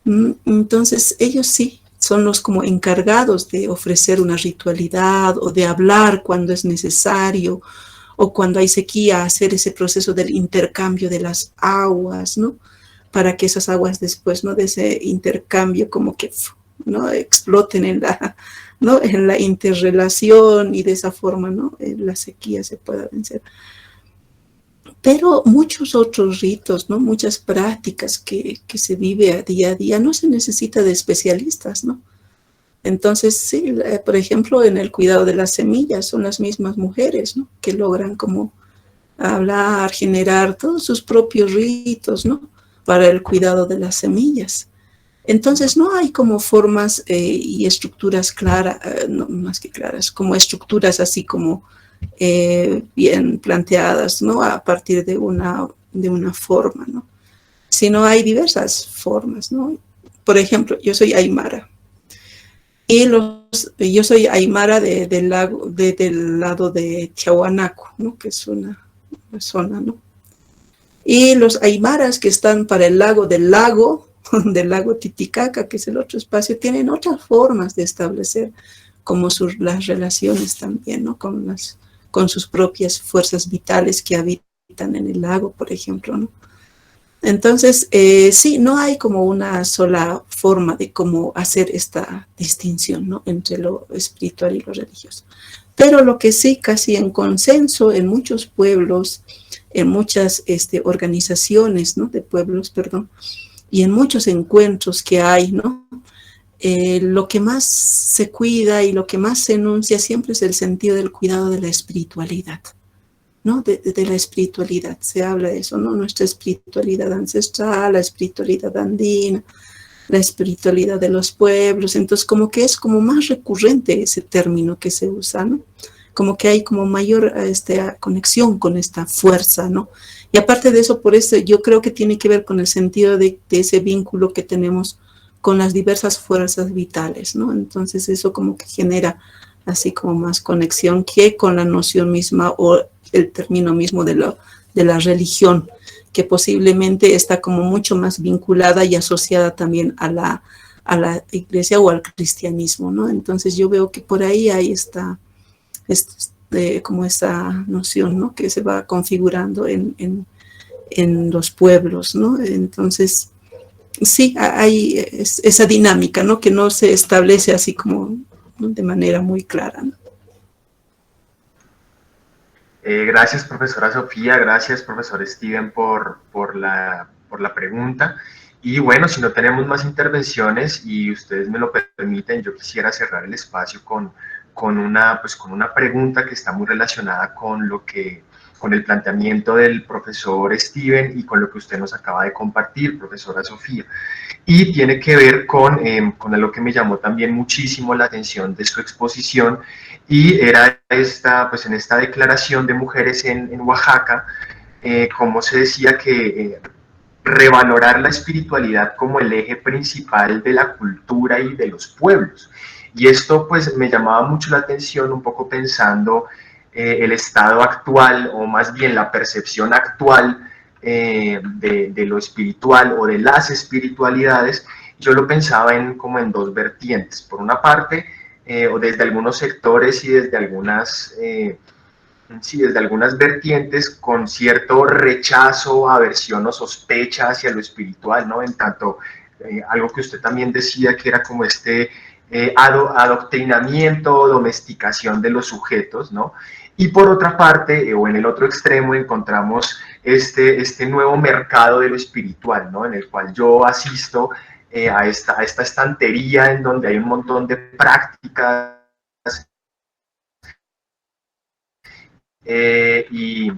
Entonces, ellos sí son los como encargados de ofrecer una ritualidad o de hablar cuando es necesario o cuando hay sequía, hacer ese proceso del intercambio de las aguas, ¿no? Para que esas aguas después, ¿no? De ese intercambio como que, ¿no? Exploten en la interrelación y de esa forma, ¿no? La sequía se pueda vencer. Pero muchos otros ritos, ¿no? Muchas prácticas que se vive a día, no se necesita de especialistas, ¿no? Entonces, sí, por ejemplo, en el cuidado de las semillas son las mismas mujeres, ¿no? Que logran como hablar, generar todos sus propios ritos, ¿no? Para el cuidado de las semillas. Entonces, no hay como formas y estructuras claras, no más que claras, como estructuras así como bien planteadas, ¿no? A partir de una forma, ¿no? Sino hay diversas formas, ¿no? Por ejemplo, yo soy aymara. Y yo soy aymara del lado de Tiahuanaco, ¿no? Que es una zona, ¿no? Y los aymaras que están para el lago del lago Titicaca, que es el otro espacio, tienen otras formas de establecer como las relaciones también, ¿no? Con sus propias fuerzas vitales que habitan en el lago, por ejemplo, ¿no? Entonces, sí, no hay como una sola forma de cómo hacer esta distinción, ¿no?, entre lo espiritual y lo religioso. Pero lo que sí, casi en consenso en muchos pueblos, en muchas organizaciones, ¿no?, de pueblos, perdón, y en muchos encuentros que hay, ¿no?, lo que más se cuida y lo que más se enuncia siempre es el sentido del cuidado de la espiritualidad, ¿no? De la espiritualidad, se habla de eso, ¿no? Nuestra espiritualidad ancestral, la espiritualidad andina, la espiritualidad de los pueblos. Entonces, como que es como más recurrente ese término que se usa, ¿no? Como que hay como mayor conexión con esta fuerza, ¿no? Y aparte de eso, por eso yo creo que tiene que ver con el sentido de ese vínculo que tenemos con las diversas fuerzas vitales, ¿no? Entonces eso como que genera así como más conexión que con la noción misma o el término mismo de la religión, que posiblemente está como mucho más vinculada y asociada también a la iglesia o al cristianismo, ¿no? Entonces yo veo que por ahí hay como esa noción, ¿no?, que se va configurando en los pueblos, ¿no? Entonces, sí, hay esa dinámica, ¿no?, que no se establece así como, ¿no?, de manera muy clara, ¿no? Gracias, profesora Sofía, gracias, profesor Steven, por la pregunta. Y bueno, si no tenemos más intervenciones y ustedes me lo permiten, yo quisiera cerrar el espacio con una pregunta que está muy relacionada con el planteamiento del profesor Steven y con lo que usted nos acaba de compartir, profesora Sofía. Y tiene que ver con lo que me llamó también muchísimo la atención de su exposición, y era en esta declaración de mujeres en Oaxaca, como se decía que revalorar la espiritualidad como el eje principal de la cultura y de los pueblos. Y esto pues me llamaba mucho la atención, un poco pensando el estado actual, o más bien la percepción actual de lo espiritual o de las espiritualidades. Yo lo pensaba como en dos vertientes. Por una parte, o desde algunos sectores y desde algunas vertientes, con cierto rechazo, aversión o sospecha hacia lo espiritual, ¿no? En tanto, algo que usted también decía, que era como adoctrinamiento, domesticación de los sujetos, ¿no? Y por otra parte, o en el otro extremo, encontramos este nuevo mercado de lo espiritual, ¿no?, en el cual yo asisto a esta estantería en donde hay un montón de prácticas y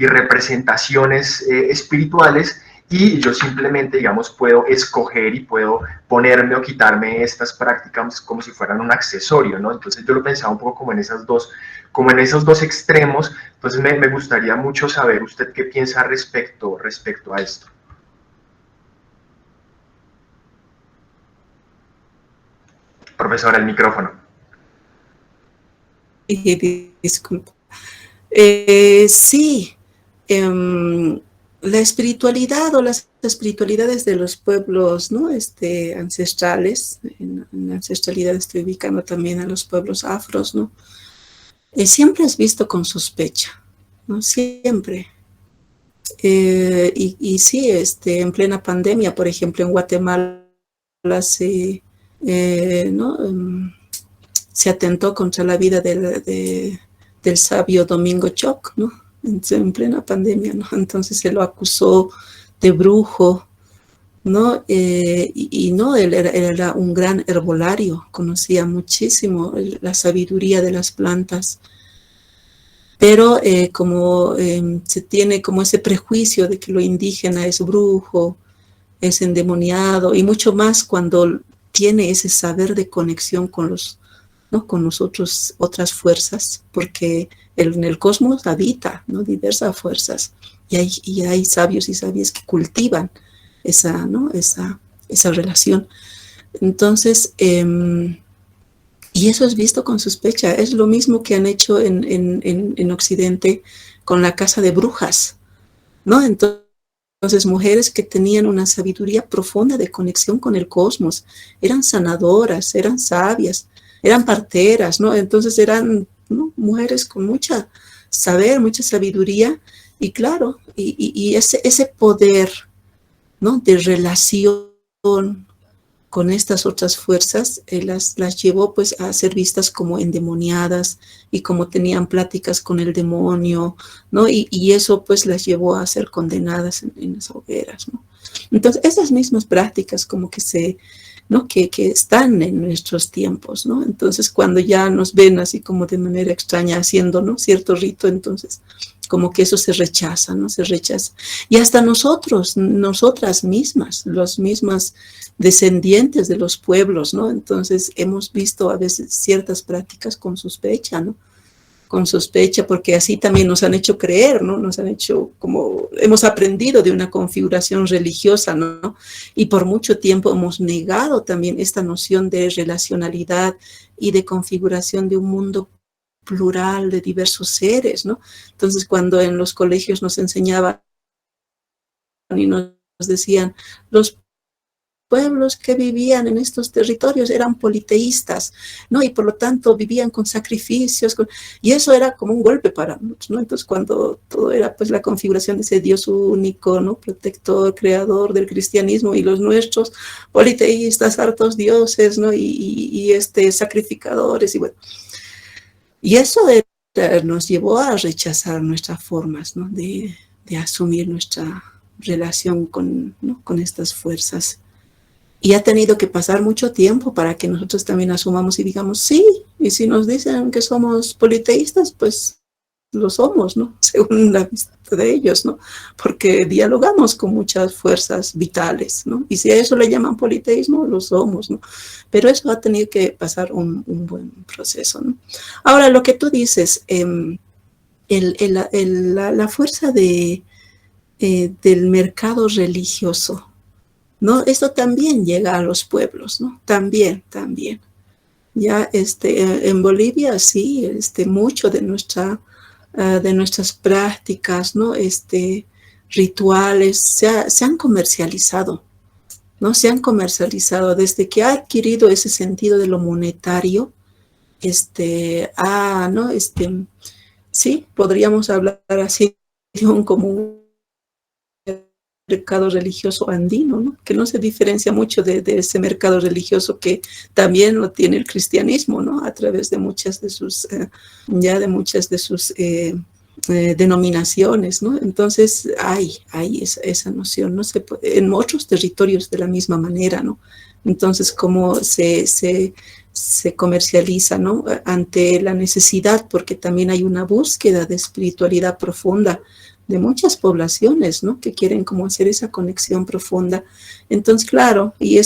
representaciones espirituales, y yo simplemente, digamos, puedo escoger y puedo ponerme o quitarme estas prácticas como si fueran un accesorio, ¿no? Entonces yo lo pensaba un poco como en esos dos extremos. Entonces me gustaría mucho saber usted qué piensa respecto a esto. Profesora, el micrófono. Disculpa. Sí, la espiritualidad o las espiritualidades de los pueblos, ¿no?, ancestrales, en la ancestralidad estoy ubicando también a los pueblos afros, ¿no?, siempre es visto con sospecha, ¿no?, siempre. Y sí, en plena pandemia, por ejemplo, en Guatemala ¿no?, se atentó contra la vida del sabio Domingo Choc, ¿no?, en plena pandemia, ¿no? Entonces se lo acusó de brujo, ¿no? No, él era un gran herbolario, conocía muchísimo la sabiduría de las plantas, pero como se tiene como ese prejuicio de que lo indígena es brujo, es endemoniado, y mucho más cuando tiene ese saber de conexión con ¿no?, con otras fuerzas, porque en el cosmos habita, ¿no?, diversas fuerzas, y hay sabios y sabias que cultivan esa, ¿no?, esa relación. Entonces, y eso es visto con sospecha. Es lo mismo que han hecho en Occidente con la casa de brujas, ¿no? Entonces, mujeres que tenían una sabiduría profunda de conexión con el cosmos, eran sanadoras, eran sabias, eran parteras, ¿no? Entonces eran, ¿no?, mujeres con mucha sabiduría, Y claro, y ese poder, ¿no?, de relación con estas otras fuerzas, las llevó pues a ser vistas como endemoniadas y como tenían pláticas con el demonio, ¿no? Y eso pues las llevó a ser condenadas en las hogueras, ¿no? Entonces esas mismas prácticas como que ¿no?, que están en nuestros tiempos, ¿no? Entonces cuando ya nos ven así como de manera extraña haciendo, ¿no?, cierto rito, entonces como que eso se rechaza, ¿no? Se rechaza. Y hasta nosotras mismas, los mismas descendientes de los pueblos, ¿no? Entonces hemos visto a veces ciertas prácticas con sospecha, ¿no? Con sospecha, porque así también nos han hecho creer, ¿no? Nos han hecho como, hemos aprendido de una configuración religiosa, ¿no? Y por mucho tiempo hemos negado también esta noción de relacionalidad y de configuración de un mundo plural de diversos seres, ¿no? Entonces, cuando en los colegios nos enseñaban y nos decían, los pueblos que vivían en estos territorios eran politeístas, ¿no? Y por lo tanto vivían con sacrificios, y eso era como un golpe para nosotros, ¿no? Entonces, cuando todo era pues la configuración de ese Dios único, ¿no?, protector, creador del cristianismo, y los nuestros politeístas, hartos dioses, ¿no?, y sacrificadores, y bueno. Y eso nos llevó a rechazar nuestras formas, ¿no?, de asumir nuestra relación ¿no?, con estas fuerzas. Y ha tenido que pasar mucho tiempo para que nosotros también asumamos y digamos, sí, y si nos dicen que somos politeístas, pues lo somos, ¿no?, según la vista de ellos, ¿no?, porque dialogamos con muchas fuerzas vitales, ¿no?, y si a eso le llaman politeísmo, lo somos, ¿no?, pero eso ha tenido que pasar un buen proceso, ¿no? Ahora, lo que tú dices, la fuerza del mercado religioso, ¿no?, esto también llega a los pueblos, ¿no?, también. Ya en Bolivia sí, mucho de nuestras prácticas, ¿no?, rituales se han comercializado, ¿no? Se han comercializado desde que ha adquirido ese sentido de lo monetario, ¿no? Sí, podríamos hablar así de un común mercado religioso andino, ¿no?, que no se diferencia mucho de ese mercado religioso que también lo tiene el cristianismo, ¿no?, a través de muchas de sus denominaciones, ¿no? Entonces hay esa noción, ¿no? En otros territorios de la misma manera, ¿no? Entonces, cómo se comercializa, ¿no?, ante la necesidad, porque también hay una búsqueda de espiritualidad profunda de muchas poblaciones, ¿no?, que quieren como hacer esa conexión profunda. Entonces, claro, y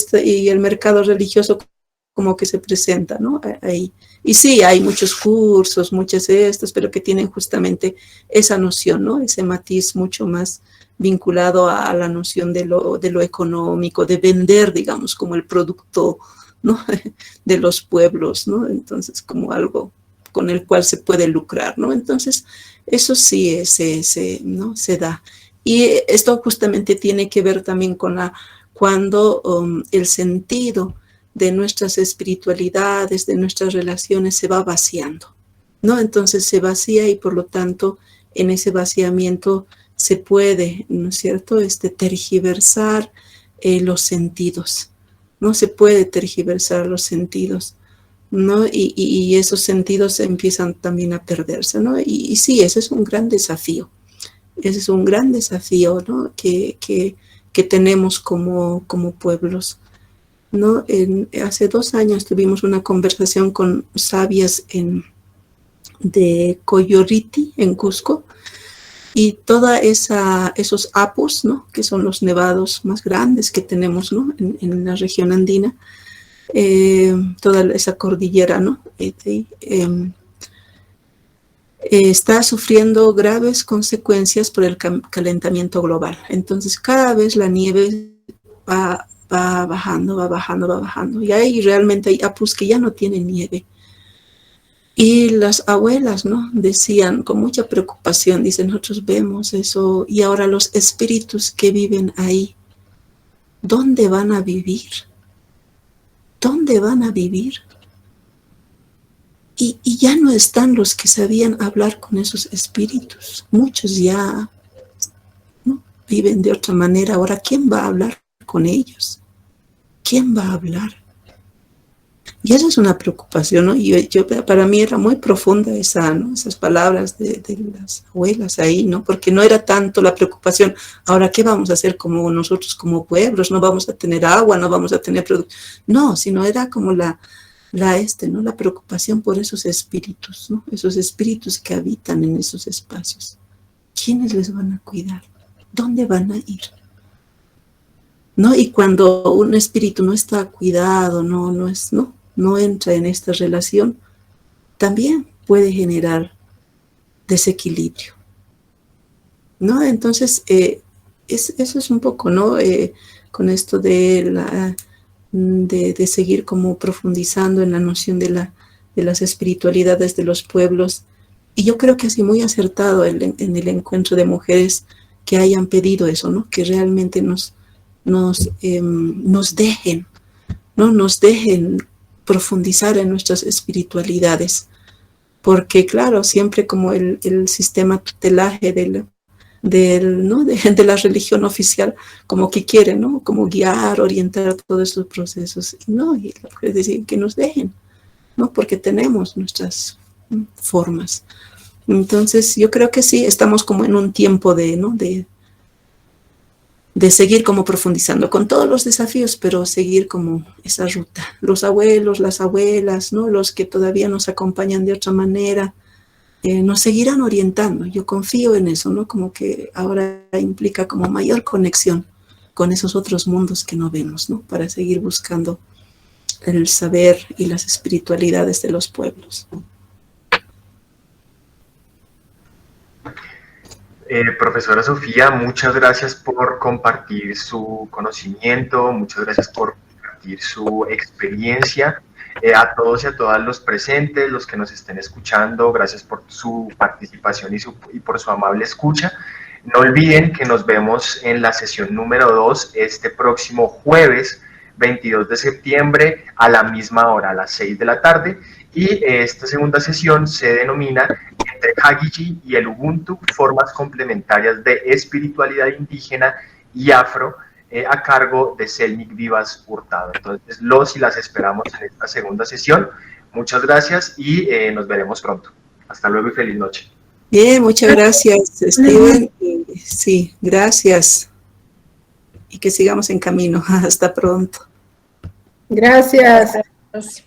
el mercado religioso como que se presenta, ¿no?, ahí. Y sí, hay muchos cursos, pero que tienen justamente esa noción, ¿no?, ese matiz mucho más vinculado a la noción de lo económico, de vender, digamos, como el producto, ¿no?, de los pueblos, ¿no? Entonces, como algo con el cual se puede lucrar, ¿no? Entonces, eso sí ¿no?, se da. Y esto justamente tiene que ver también con cuando el sentido de nuestras espiritualidades, de nuestras relaciones se va vaciando, ¿no? Entonces se vacía y por lo tanto en ese vaciamiento se puede, ¿no es cierto?, tergiversar los sentidos, ¿no? Se puede tergiversar los sentidos, ¿no? Y esos sentidos empiezan también a perderse, ¿no? Y sí, ese es un gran desafío. Ese es un gran desafío, ¿no?, que tenemos como pueblos, ¿no? Hace 2 años tuvimos una conversación con sabias de Coyoriti, en Cusco, y toda esos apus, ¿no?, que son los nevados más grandes que tenemos, ¿no?, en la región andina, toda esa cordillera, ¿no?, está sufriendo graves consecuencias por el calentamiento global. Entonces, cada vez la nieve va bajando. Y ahí realmente hay apus que ya no tienen nieve. Y las abuelas, ¿no?, decían con mucha preocupación, dicen, nosotros vemos eso, y ahora los espíritus que viven ahí, ¿dónde van a vivir? ¿Dónde van a vivir? Y ya no están los que sabían hablar con esos espíritus. Muchos ya viven de otra manera. Ahora, ¿quién va a hablar con ellos? ¿Quién va a hablar? Y esa es una preocupación, ¿no? Y para mí era muy profunda ¿no? Esas palabras de las abuelas ahí, ¿no? Porque no era tanto la preocupación, ahora, ¿qué vamos a hacer como nosotros como pueblos? No vamos a tener agua, no vamos a tener productos. No, sino era como ¿no? La preocupación por esos espíritus, ¿no? Esos espíritus que habitan en esos espacios. ¿Quiénes les van a cuidar? ¿Dónde van a ir? ¿No? Y cuando un espíritu no está cuidado, no entra en esta relación, también puede generar desequilibrio, ¿no? Entonces, eso es un poco, ¿no? Con esto de seguir como profundizando en la noción de las espiritualidades de los pueblos. Y yo creo que así muy acertado en el encuentro de mujeres que hayan pedido eso, ¿no? Que realmente nos dejen, ¿no? Nos dejen profundizar en nuestras espiritualidades, porque claro, siempre como el sistema tutelaje ¿no? de la religión oficial, como que quiere, ¿no? Como guiar, orientar todos estos procesos, y es decir, que nos dejen, ¿no? Porque tenemos nuestras formas. Entonces, yo creo que sí, estamos como en un tiempo de seguir como profundizando con todos los desafíos, pero seguir como esa ruta. Los abuelos, las abuelas, ¿no? Los que todavía nos acompañan de otra manera, nos seguirán orientando. Yo confío en eso, ¿no? Como que ahora implica como mayor conexión con esos otros mundos que no vemos, ¿no? Para seguir buscando el saber y las espiritualidades de los pueblos. Profesora Sofía, muchas gracias por compartir su conocimiento, muchas gracias por compartir su experiencia. A todos y a todas los presentes, los que nos estén escuchando, gracias por su participación y por su amable escucha. No olviden que nos vemos en la sesión número 2 este próximo jueves 22 de septiembre a la misma hora, a las 6 de la tarde. Y esta segunda sesión se denomina Entre Hagiji y el Ubuntu, formas complementarias de espiritualidad indígena y afro, a cargo de Selmic Vivas Hurtado. Entonces, los y las esperamos en esta segunda sesión. Muchas gracias y nos veremos pronto. Hasta luego y feliz noche. Bien, muchas gracias, Steven. Sí, gracias. Y que sigamos en camino. Hasta pronto. Gracias. Gracias.